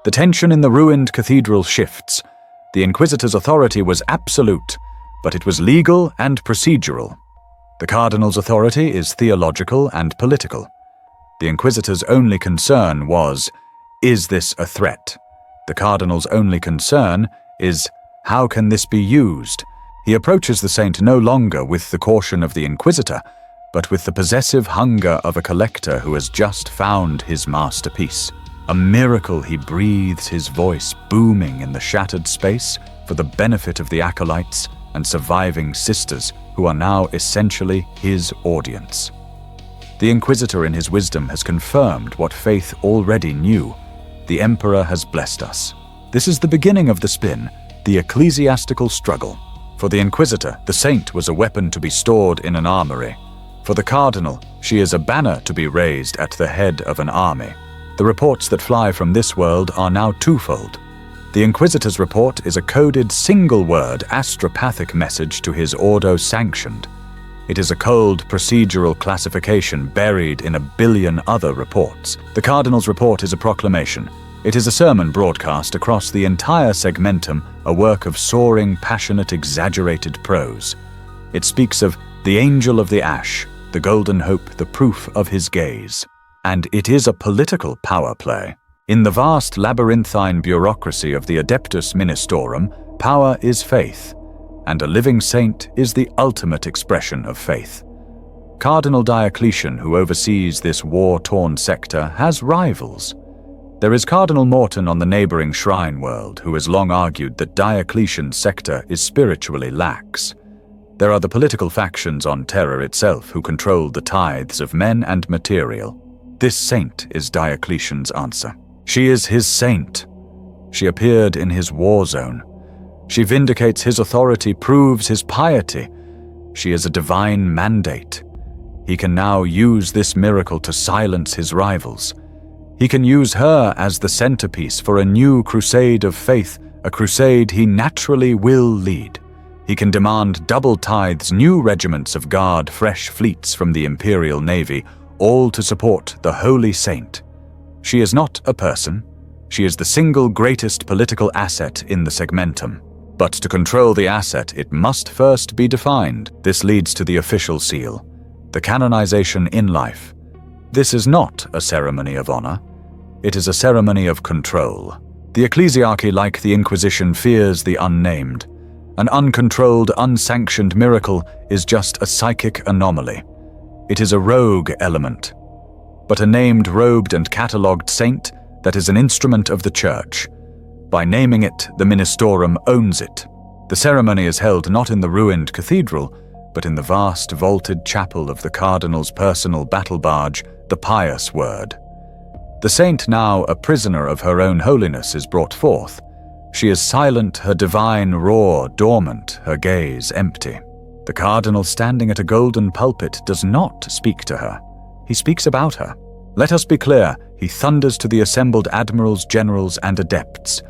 The tension in the ruined cathedral shifts. The Inquisitor's authority was absolute, but it was legal and procedural. The Cardinal's authority is theological and political. The Inquisitor's only concern was, is this a threat? The Cardinal's only concern is, how can this be used? He approaches the saint no longer with the caution of the Inquisitor, but with the possessive hunger of a collector who has just found his masterpiece. A miracle, he breathes, his voice booming in the shattered space for the benefit of the acolytes and surviving sisters who are now essentially his audience. The Inquisitor in his wisdom has confirmed what Faith already knew. The Emperor has blessed us. This is the beginning of the spin, the ecclesiastical struggle. For the Inquisitor, the saint was a weapon to be stored in an armory. For the Cardinal, she is a banner to be raised at the head of an army. The reports that fly from this world are now twofold. The Inquisitor's report is a coded single-word astropathic message to his Ordo sanctioned. It is a cold procedural classification buried in a billion other reports. The Cardinal's report is a proclamation. It is a sermon broadcast across the entire segmentum, a work of soaring, passionate, exaggerated prose. It speaks of the angel of the ash, the golden hope, the proof of his gaze. And it is a political power play. In the vast labyrinthine bureaucracy of the Adeptus Ministorum, power is faith, and a living saint is the ultimate expression of faith. Cardinal Diocletian, who oversees this war-torn sector, has rivals. There is Cardinal Morton on the neighboring shrine world, who has long argued that Diocletian's sector is spiritually lax. There are the political factions on Terra itself who control the tithes of men and material. This saint is Diocletian's answer. She is his saint. She appeared in his war zone. She vindicates his authority, proves his piety. She is a divine mandate. He can now use this miracle to silence his rivals. He can use her as the centerpiece for a new crusade of faith, a crusade he naturally will lead. He can demand double tithes, new regiments of guard, fresh fleets from the Imperial Navy, all to support the Holy Saint. She is not a person. She is the single greatest political asset in the segmentum. But to control the asset, it must first be defined. This leads to the official seal, the canonization in life. This is not a ceremony of honor. It is a ceremony of control. The ecclesiarchy, like the Inquisition, fears the unnamed. An uncontrolled, unsanctioned miracle is just a psychic anomaly. It is a rogue element. But a named, robed, and catalogued saint that is an instrument of the Church. By naming it, the Ministorum owns it. The ceremony is held not in the ruined cathedral, but in the vast vaulted chapel of the Cardinal's personal battle barge, the Pious Word. The saint, now a prisoner of her own holiness, is brought forth. She is silent, her divine roar dormant, her gaze empty. The Cardinal, standing at a golden pulpit, does not speak to her. He speaks about her. Let us be clear, he thunders to the assembled admirals, generals, and adepts.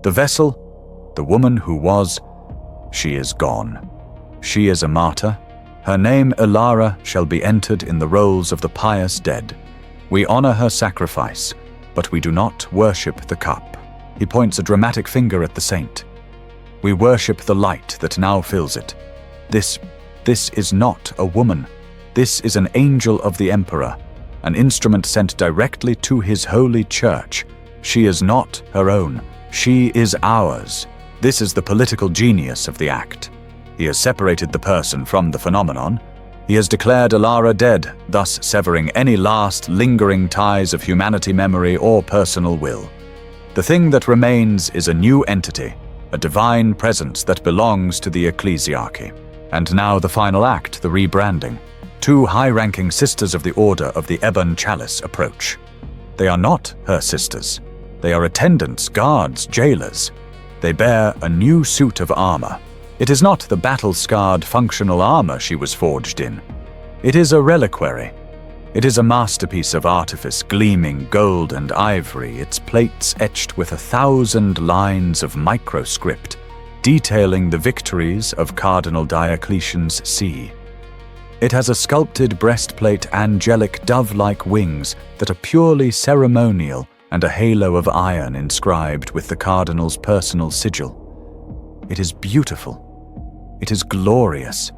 The vessel, the woman who was, she is gone. She is a martyr. Her name, Elara, shall be entered in the rolls of the pious dead. We honor her sacrifice, but we do not worship the cup. He points a dramatic finger at the saint. We worship the light that now fills it. This is not a woman. This is an angel of the Emperor, an instrument sent directly to his holy church. She is not her own. She is ours. This is the political genius of the act. He has separated the person from the phenomenon. He has declared Alara dead, thus severing any last lingering ties of humanity memory or personal will. The thing that remains is a new entity, a divine presence that belongs to the ecclesiarchy. And now the final act, the rebranding. Two high-ranking sisters of the Order of the Ebon Chalice approach. They are not her sisters. They are attendants, guards, jailers. They bear a new suit of armor. It is not the battle-scarred functional armor she was forged in. It is a reliquary. It is a masterpiece of artifice, gleaming gold and ivory, its plates etched with 1,000 lines of microscript, detailing the victories of Cardinal Diocletian's see. It has a sculpted breastplate, angelic dove-like wings that are purely ceremonial, and a halo of iron inscribed with the Cardinal's personal sigil. It is beautiful. It is glorious.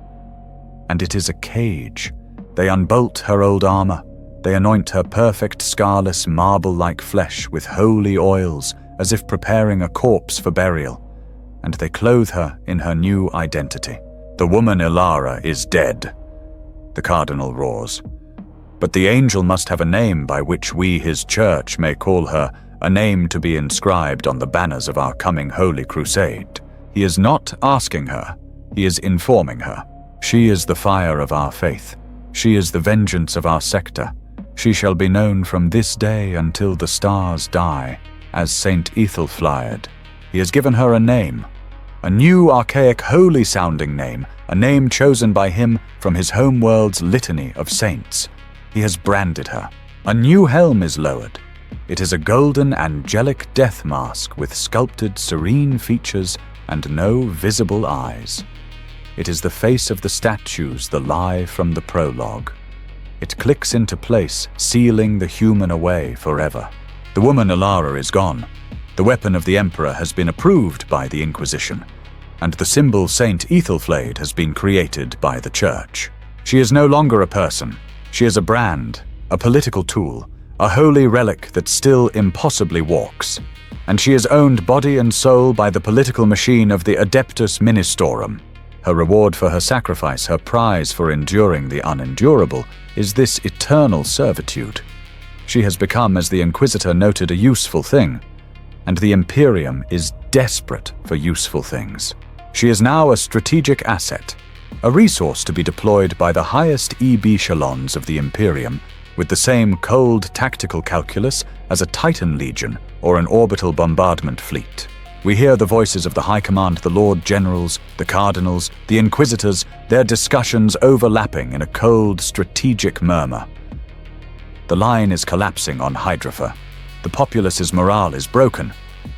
And it is a cage. They unbolt her old armor. They anoint her perfect scarless marble-like flesh with holy oils, as if preparing a corpse for burial. And they clothe her in her new identity. The woman Alara is dead, the Cardinal roars. But the angel must have a name by which we, his church, may call her, a name to be inscribed on the banners of our coming Holy Crusade. He is not asking her, he is informing her. She is the fire of our faith. She is the vengeance of our sector. She shall be known from this day until the stars die, as Saint Ethelfliad. He has given her a name, a new archaic holy-sounding name, a name chosen by him from his homeworld's litany of saints. He has branded her. A new helm is lowered. It is a golden angelic death mask with sculpted serene features and no visible eyes. It is the face of the statues, the lie from the prologue. It clicks into place, sealing the human away forever. The woman Alara is gone. The weapon of the Emperor has been approved by the Inquisition, and the symbol Saint Ethelflaed has been created by the Church. She is no longer a person. She is a brand, a political tool, a holy relic that still impossibly walks. And she is owned body and soul by the political machine of the Adeptus Ministorum. Her reward for her sacrifice, her prize for enduring the unendurable, is this eternal servitude. She has become, as the Inquisitor noted, a useful thing, and the Imperium is desperate for useful things. She is now a strategic asset, a resource to be deployed by the highest echelons of the Imperium, with the same cold tactical calculus as a Titan Legion or an orbital bombardment fleet. We hear the voices of the High Command, the Lord Generals, the Cardinals, the Inquisitors, their discussions overlapping in a cold, strategic murmur. The line is collapsing on Hydrafa. The populace's morale is broken.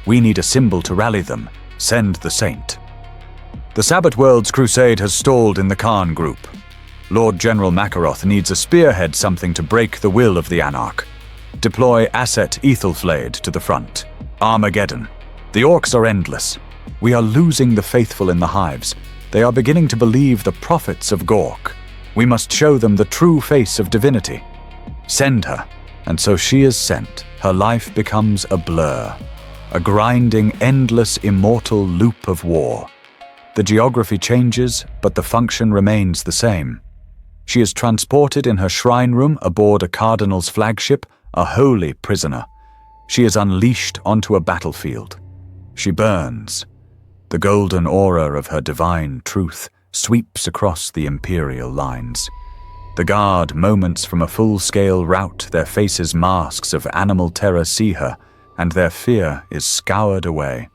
We need a symbol to rally them. Send the Saint. The Sabbat World's crusade has stalled in the Khan group. Lord General Makaroth needs a spearhead, something to break the will of the Anarch. Deploy Asset Ethelflaed to the front. Armageddon. The orcs are endless. We are losing the faithful in the hives. They are beginning to believe the prophets of Gork. We must show them the true face of divinity. Send her. And so she is sent. Her life becomes a blur. A grinding, endless, immortal loop of war. The geography changes, but the function remains the same. She is transported in her shrine room aboard a Cardinal's flagship, a holy prisoner. She is unleashed onto a battlefield. She burns. The golden aura of her divine truth sweeps across the imperial lines. The guard, moments from a full-scale rout, their faces masks of animal terror, see her, and their fear is scoured away.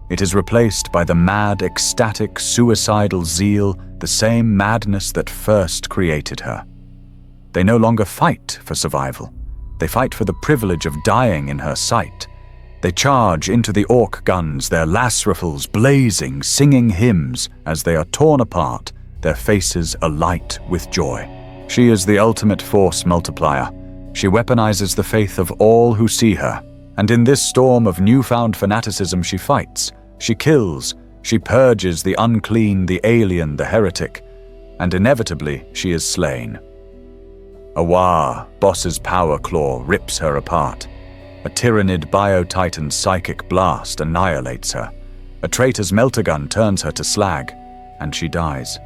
It is replaced by the mad, ecstatic, suicidal zeal, the same madness that first created her. They no longer fight for survival. They fight for the privilege of dying in her sight. They charge into the orc guns, their lass rifles blazing, singing hymns as they are torn apart, their faces alight with joy. She is the ultimate force multiplier. She weaponizes the faith of all who see her. And in this storm of newfound fanaticism she fights, she kills, she purges the unclean, the alien, the heretic, and inevitably she is slain. A Wa, Boss's power claw, rips her apart. A tyrannid bio-titan's psychic blast annihilates her. A traitor's melter gun turns her to slag, and she dies.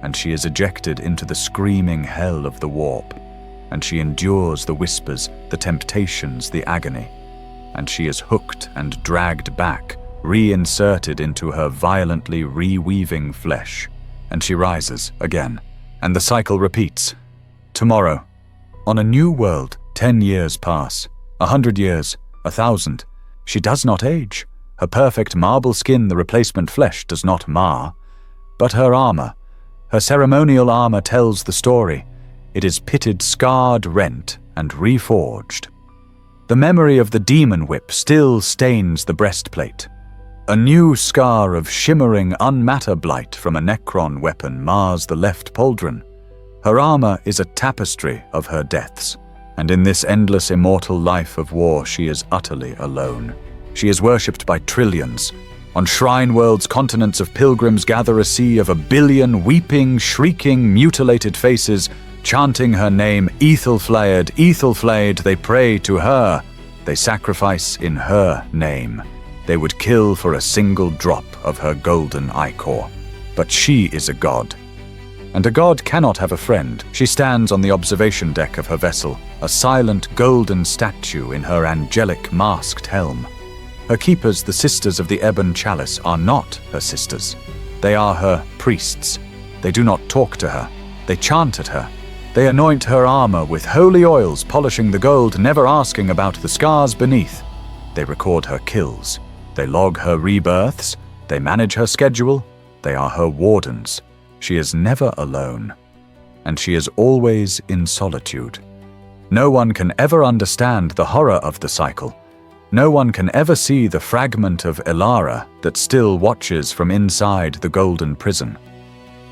and she is ejected into the screaming hell of the warp, and she endures the whispers, the temptations, the agony, and she is hooked and dragged back, reinserted into her violently reweaving flesh, and she rises again, and the cycle repeats. Tomorrow, on a new world, 10 years pass, 100 years, 1,000. She does not age. Her perfect marble skin, the replacement flesh, does not mar. But her armor, her ceremonial armor tells the story. It is pitted, scarred, rent, and reforged. The memory of the demon whip still stains the breastplate. A new scar of shimmering unmatter blight from a Necron weapon mars the left pauldron. Her armor is a tapestry of her deaths, and in this endless immortal life of war she is utterly alone. She is worshipped by trillions. On Shrine World's continents of pilgrims gather a sea of 1 billion weeping, shrieking, mutilated faces, chanting her name, Ethelflaed, Ethelflaed. They pray to her. They sacrifice in her name. They would kill for a single drop of her golden ichor. But she is a god. And a god cannot have a friend. She stands on the observation deck of her vessel, a silent golden statue in her angelic masked helm. Her keepers, the Sisters of the Ebon Chalice, are not her sisters. They are her priests. They do not talk to her. They chant at her. They anoint her armor with holy oils, polishing the gold, never asking about the scars beneath. They record her kills. They log her rebirths. They manage her schedule. They are her wardens. She is never alone. And she is always in solitude. No one can ever understand the horror of the cycle. No one can ever see the fragment of Elara that still watches from inside the golden prison.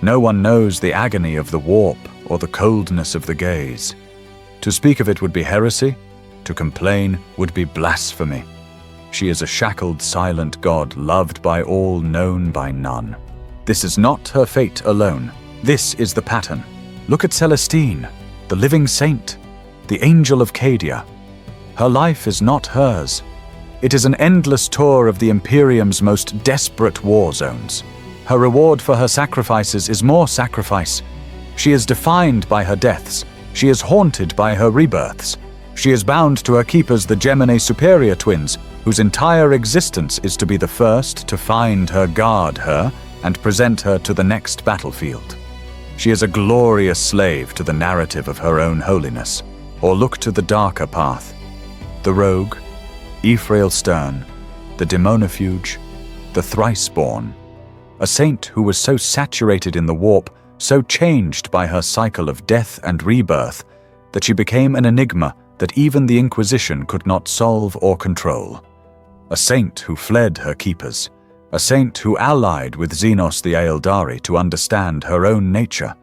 No one knows the agony of the warp or the coldness of the gaze. To speak of it would be heresy. To complain would be blasphemy. She is a shackled, silent god, loved by all, known by none. This is not her fate alone. This is the pattern. Look at Celestine, the living saint, the angel of Cadia. Her life is not hers. It is an endless tour of the Imperium's most desperate war zones. Her reward for her sacrifices is more sacrifice. She is defined by her deaths. She is haunted by her rebirths. She is bound to her keepers, the Gemini Superior twins, whose entire existence is to be the first to find her, guard her, and present her to the next battlefield. She is a glorious slave to the narrative of her own holiness. Or look to the darker path. The rogue, Ephrael Stern, the Demonifuge, the Thrice-born, a saint who was so saturated in the warp, so changed by her cycle of death and rebirth, that she became an enigma that even the Inquisition could not solve or control. A saint who fled her keepers, a saint who allied with Xenos the Aeldari to understand her own nature.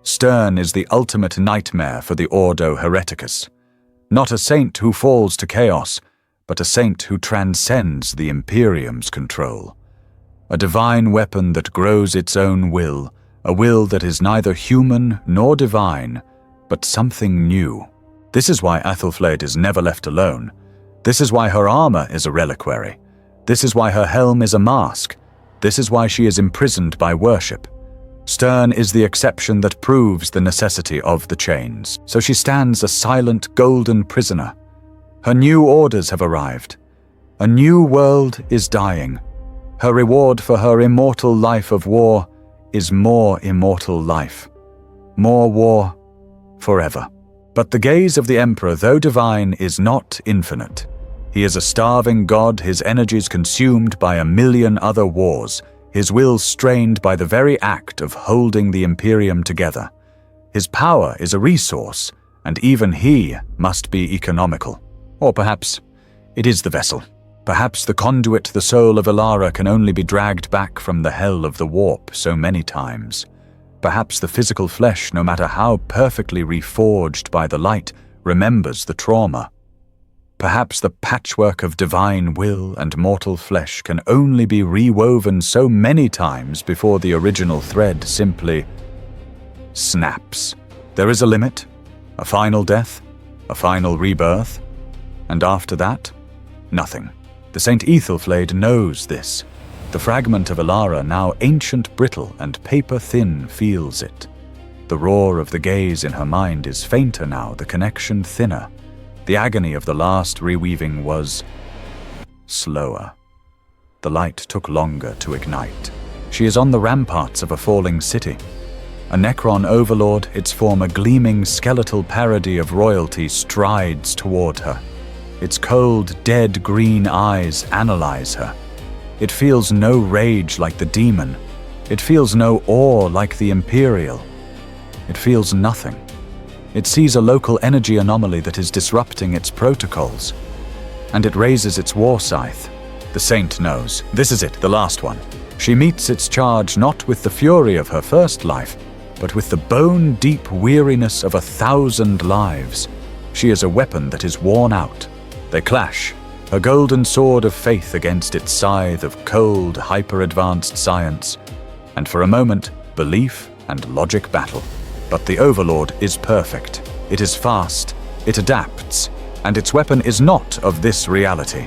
Stern is the ultimate nightmare for the Ordo Hereticus. Not a saint who falls to chaos, but a saint who transcends the Imperium's control. A divine weapon that grows its own will, a will that is neither human nor divine, but something new. This is why Athelflaed is never left alone. This is why her armor is a reliquary. This is why her helm is a mask. This is why she is imprisoned by worship. Stern is the exception that proves the necessity of the chains. So she stands a silent golden prisoner. Her new orders have arrived. A new world is dying. Her reward for her immortal life of war is more immortal life. More war forever. But the gaze of the Emperor, though divine, is not infinite. He is a starving god, his energies consumed by 1,000,000 other wars, his will strained by the very act of holding the Imperium together. His power is a resource, and even he must be economical. Or perhaps it is the vessel. Perhaps the conduit, the soul of Elara, can only be dragged back from the hell of the warp so many times. Perhaps the physical flesh, no matter how perfectly reforged by the light, remembers the trauma. Perhaps the patchwork of divine will and mortal flesh can only be rewoven so many times before the original thread simply snaps. There is a limit, a final death, a final rebirth, and after that, nothing. The Saint Ethelflaed knows this. The fragment of Alara, now ancient, brittle, and paper-thin, feels it. The roar of the gaze in her mind is fainter now, the connection thinner. The agony of the last reweaving was slower. The light took longer to ignite. She is on the ramparts of a falling city. A Necron overlord, its form a gleaming skeletal parody of royalty, strides toward her. Its cold, dead green eyes analyze her. It feels no rage like the demon. It feels no awe like the Imperial. It feels nothing. It sees a local energy anomaly that is disrupting its protocols. And it raises its war scythe. The Saint knows. This is it, the last one. She meets its charge not with the fury of her first life, but with the bone-deep weariness of 1,000 lives. She is a weapon that is worn out. They clash, her golden sword of faith against its scythe of cold, hyper-advanced science, and for a moment, belief and logic battle. But the Overlord is perfect. It is fast, it adapts, and its weapon is not of this reality.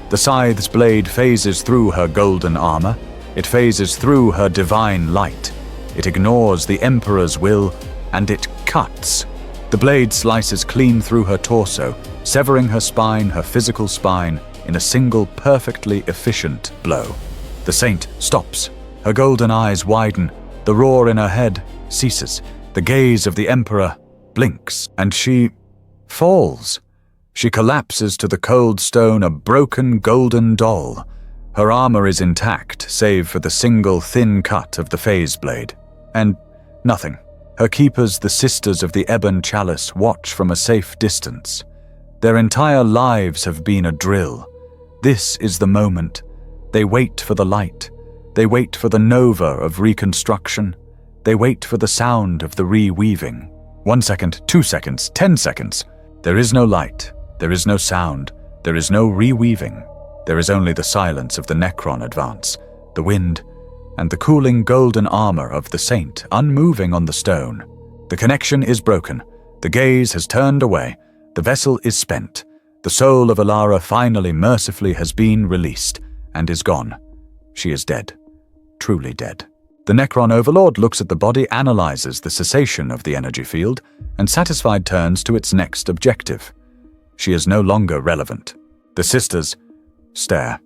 The scythe's blade phases through her golden armor. It phases through her divine light. It ignores the Emperor's will, and it cuts. The blade slices clean through her torso, severing her spine, her physical spine, in a single perfectly efficient blow. The Saint stops. Her golden eyes widen. The roar in her head ceases. The gaze of the Emperor blinks, and she falls. She collapses to the cold stone, a broken golden doll. Her armor is intact, save for the single thin cut of the phase blade. And nothing. Her keepers, the Sisters of the Ebon Chalice, watch from a safe distance. Their entire lives have been a drill. This is the moment. They wait for the light. They wait for the nova of reconstruction. They wait for the sound of the reweaving. 1 second, 2 seconds, 10 seconds. There is no light. There is no sound. There is no reweaving. There is only the silence of the Necron advance, the wind, and the cooling golden armor of the Saint unmoving on the stone. The connection is broken. The gaze has turned away. The vessel is spent. The soul of Alara finally mercifully has been released and is gone. She is dead. Truly dead. The Necron Overlord looks at the body, analyzes the cessation of the energy field, and satisfied turns to its next objective. She is no longer relevant. The Sisters stare.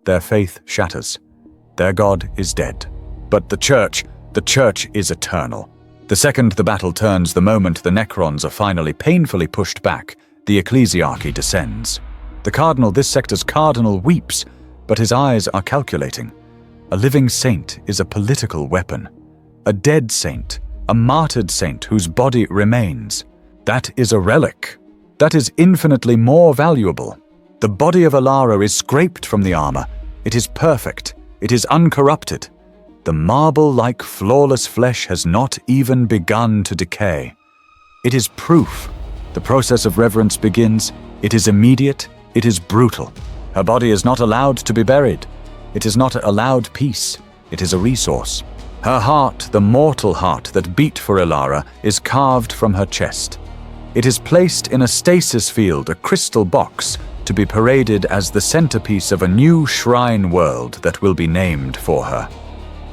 Their faith shatters. Their god is dead. But the Church is eternal. The second the battle turns, the moment the Necrons are finally painfully pushed back, the ecclesiarchy descends. This sector's cardinal weeps, but his eyes are calculating. A living saint is a political weapon. A dead saint, a martyred saint whose body remains. That is a relic. That is infinitely more valuable. The body of Alara is scraped from the armor. It is perfect. It is uncorrupted. The marble-like flawless flesh has not even begun to decay. It is proof. The process of reverence begins. It is immediate. It is brutal. Her body is not allowed to be buried. It is not allowed peace. It is a resource. Her heart, the mortal heart that beat for Alara, is carved from her chest. It is placed in a stasis field, a crystal box, to be paraded as the centerpiece of a new shrine world that will be named for her.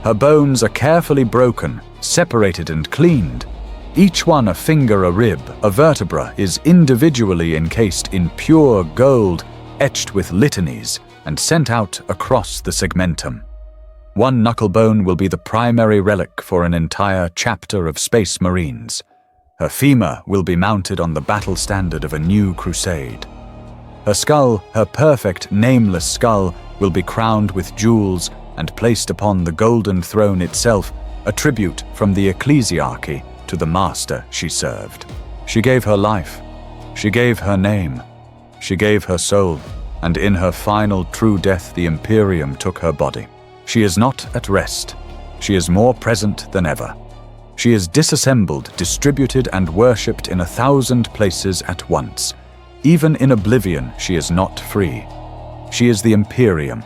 Her bones are carefully broken, separated and cleaned. Each one a finger, a rib, a vertebra is individually encased in pure gold, etched with litanies, and sent out across the segmentum. One knucklebone will be the primary relic for an entire chapter of Space Marines. Her femur will be mounted on the battle standard of a new crusade. Her skull, her perfect, nameless skull, will be crowned with jewels and placed upon the golden throne itself, a tribute from the ecclesiarchy to the master she served. She gave her life. She gave her name. She gave her soul. And in her final true death, the Imperium took her body. She is not at rest. She is more present than ever. She is disassembled, distributed, and worshipped in 1,000 places at once. Even in oblivion, she is not free. She is the Imperium,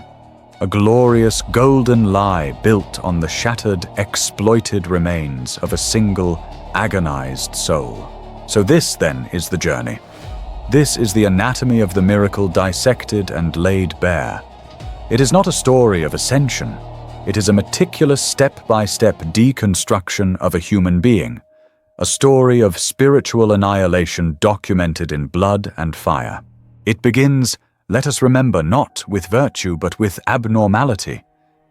a glorious golden lie built on the shattered, exploited remains of a single, agonized soul. So this, then, is the journey. This is the anatomy of the miracle dissected and laid bare. It is not a story of ascension. It is a meticulous step-by-step deconstruction of a human being, a story of spiritual annihilation documented in blood and fire. It begins, let us remember, not with virtue but with abnormality.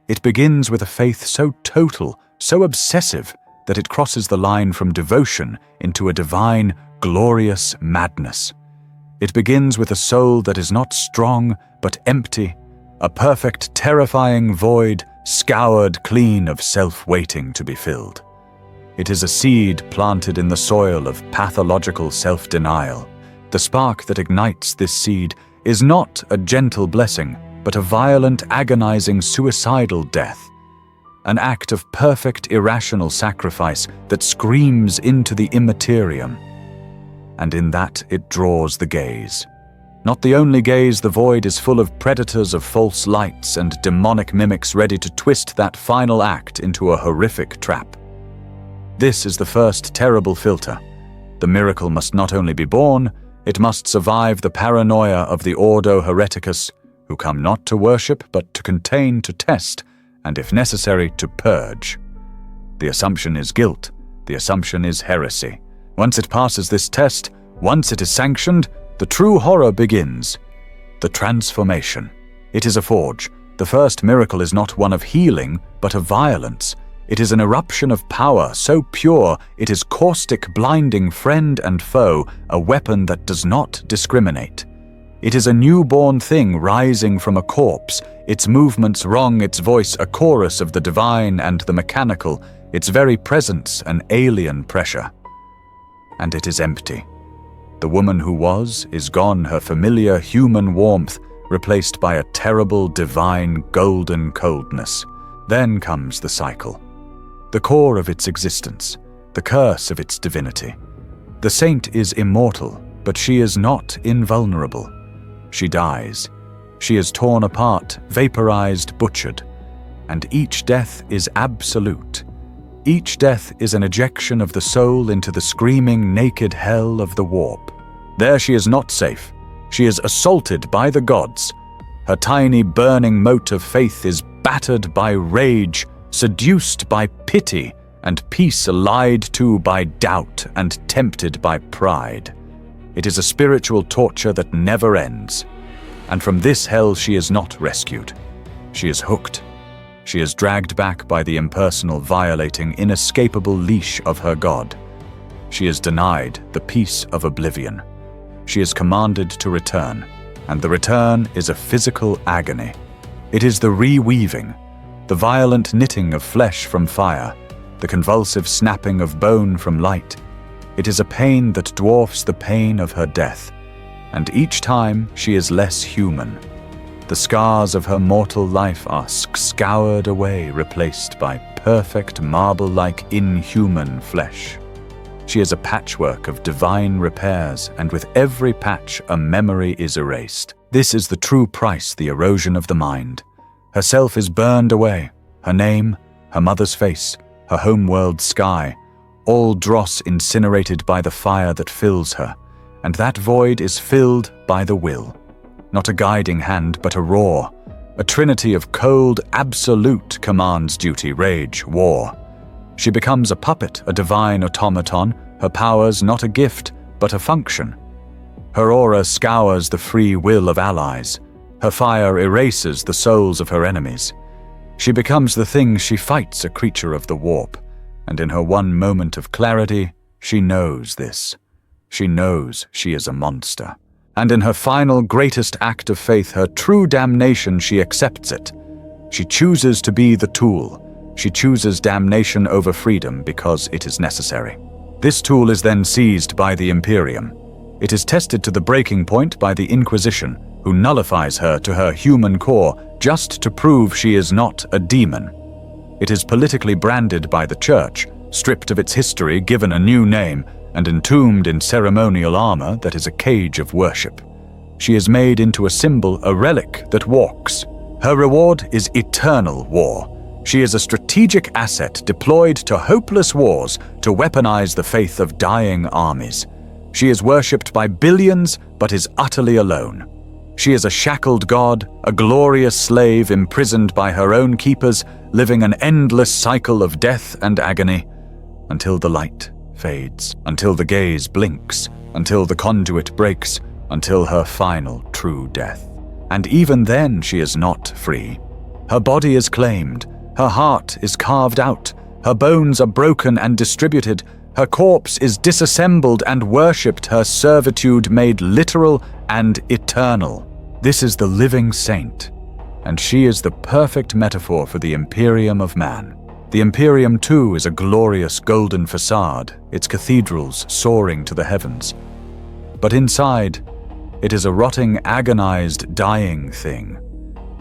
It begins with a faith so total, so obsessive, that it crosses the line from devotion into a divine, glorious madness. It begins with a soul that is not strong but empty, a perfect, terrifying void, scoured clean of self waiting to be filled. It is a seed planted in the soil of pathological self-denial. The spark that ignites this seed is not a gentle blessing, but a violent, agonizing, suicidal death. An act of perfect, irrational sacrifice that screams into the immaterium. And in that it draws the gaze. Not the only gaze, the void is full of predators of false lights and demonic mimics ready to twist that final act into a horrific trap. This is the first terrible filter. The miracle must not only be born, it must survive the paranoia of the Ordo Hereticus, who come not to worship but to contain, to test, and if necessary, to purge. The assumption is guilt. The assumption is heresy. Once it passes this test, once it is sanctioned, the true horror begins. The transformation. It is a forge. The first miracle is not one of healing, but of violence. It is an eruption of power so pure it is caustic, blinding friend and foe, a weapon that does not discriminate. It is a newborn thing rising from a corpse, its movements wrong, its voice a chorus of the divine and the mechanical, its very presence an alien pressure. And it is empty. The woman who was is gone, her familiar human warmth replaced by a terrible, divine, golden coldness. Then comes the cycle. The core of its existence, the curse of its divinity. The saint is immortal, but she is not invulnerable. She dies. She is torn apart, vaporized, butchered. And each death is absolute. Each death is an ejection of the soul into the screaming, naked hell of the warp. There she is not safe. She is assaulted by the gods. Her tiny, burning mote of faith is battered by rage, seduced by pity, and peace lied to by doubt and tempted by pride. It is a spiritual torture that never ends. And from this hell she is not rescued. She is hooked. She is dragged back by the impersonal, violating, inescapable leash of her God. She is denied the peace of oblivion. She is commanded to return, and the return is a physical agony. It is the reweaving, the violent knitting of flesh from fire, the convulsive snapping of bone from light. It is a pain that dwarfs the pain of her death, and each time she is less human. The scars of her mortal life are scoured away, replaced by perfect marble-like inhuman flesh. She is a patchwork of divine repairs, and with every patch a memory is erased. This is the true price, the erosion of the mind. Herself is burned away, her name, her mother's face, her homeworld sky, all dross incinerated by the fire that fills her, and that void is filled by the will. Not a guiding hand, but a roar. A trinity of cold, absolute commands duty, rage, war. She becomes a puppet, a divine automaton, her powers not a gift, but a function. Her aura scours the free will of allies. Her fire erases the souls of her enemies. She becomes the thing she fights, a creature of the warp. And in her one moment of clarity, she knows this. She knows she is a monster. And in her final greatest act of faith, her true damnation, she accepts it. She chooses to be the tool. She chooses damnation over freedom because it is necessary. This tool is then seized by the Imperium. It is tested to the breaking point by the Inquisition, who nullifies her to her human core just to prove she is not a demon. It is politically branded by the Church, stripped of its history, given a new name, and entombed in ceremonial armor that is a cage of worship. She is made into a symbol, a relic that walks. Her reward is eternal war. She is a strategic asset deployed to hopeless wars to weaponize the faith of dying armies. She is worshipped by billions, but is utterly alone. She is a shackled god, a glorious slave imprisoned by her own keepers, living an endless cycle of death and agony, until the light fades, until the gaze blinks, until the conduit breaks, until her final true death. And even then she is not free. Her body is claimed, her heart is carved out, her bones are broken and distributed, her corpse is disassembled and worshipped, her servitude made literal and eternal. This is the living saint, and she is the perfect metaphor for the Imperium of man. The Imperium too is a glorious golden facade, its cathedrals soaring to the heavens. But inside, it is a rotting, agonized, dying thing.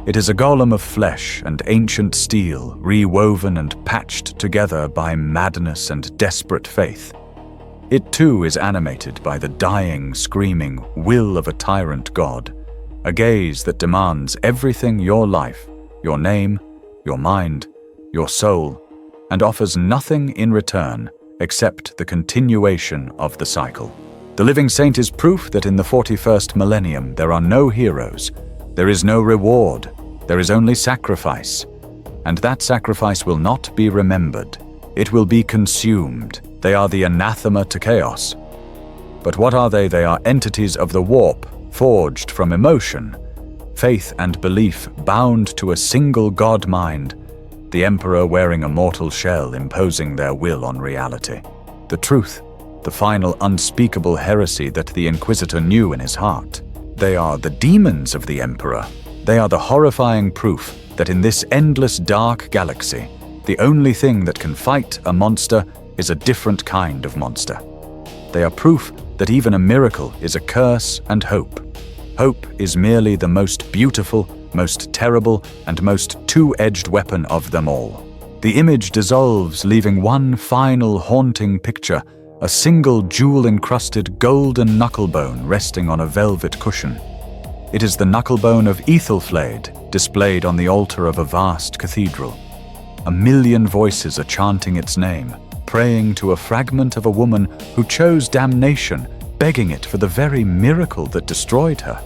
It is a golem of flesh and ancient steel, rewoven and patched together by madness and desperate faith. It too is animated by the dying, screaming will of a tyrant god, a gaze that demands everything your life, your name, your mind, your soul, and offers nothing in return except the continuation of the cycle. The living saint is proof that in the 41st millennium there are no heroes, there is no reward, there is only sacrifice. And that sacrifice will not be remembered. It will be consumed. They are the anathema to chaos. But what are they? They are entities of the warp, forged from emotion, faith and belief bound to a single god mind, the emperor wearing a mortal shell imposing their will on reality. The truth, the final unspeakable heresy that the Inquisitor knew in his heart. They are the demons of the Emperor. They are the horrifying proof that in this endless dark galaxy, the only thing that can fight a monster is a different kind of monster. They are proof that even a miracle is a curse and hope. Hope is merely the most beautiful, most terrible, and most two-edged weapon of them all. The image dissolves, leaving one final haunting picture, a single jewel-encrusted golden knucklebone resting on a velvet cushion. It is the knucklebone of Ethelflaed, displayed on the altar of a vast cathedral. 1,000,000 voices are chanting its name, praying to a fragment of a woman who chose damnation, begging it for the very miracle that destroyed her.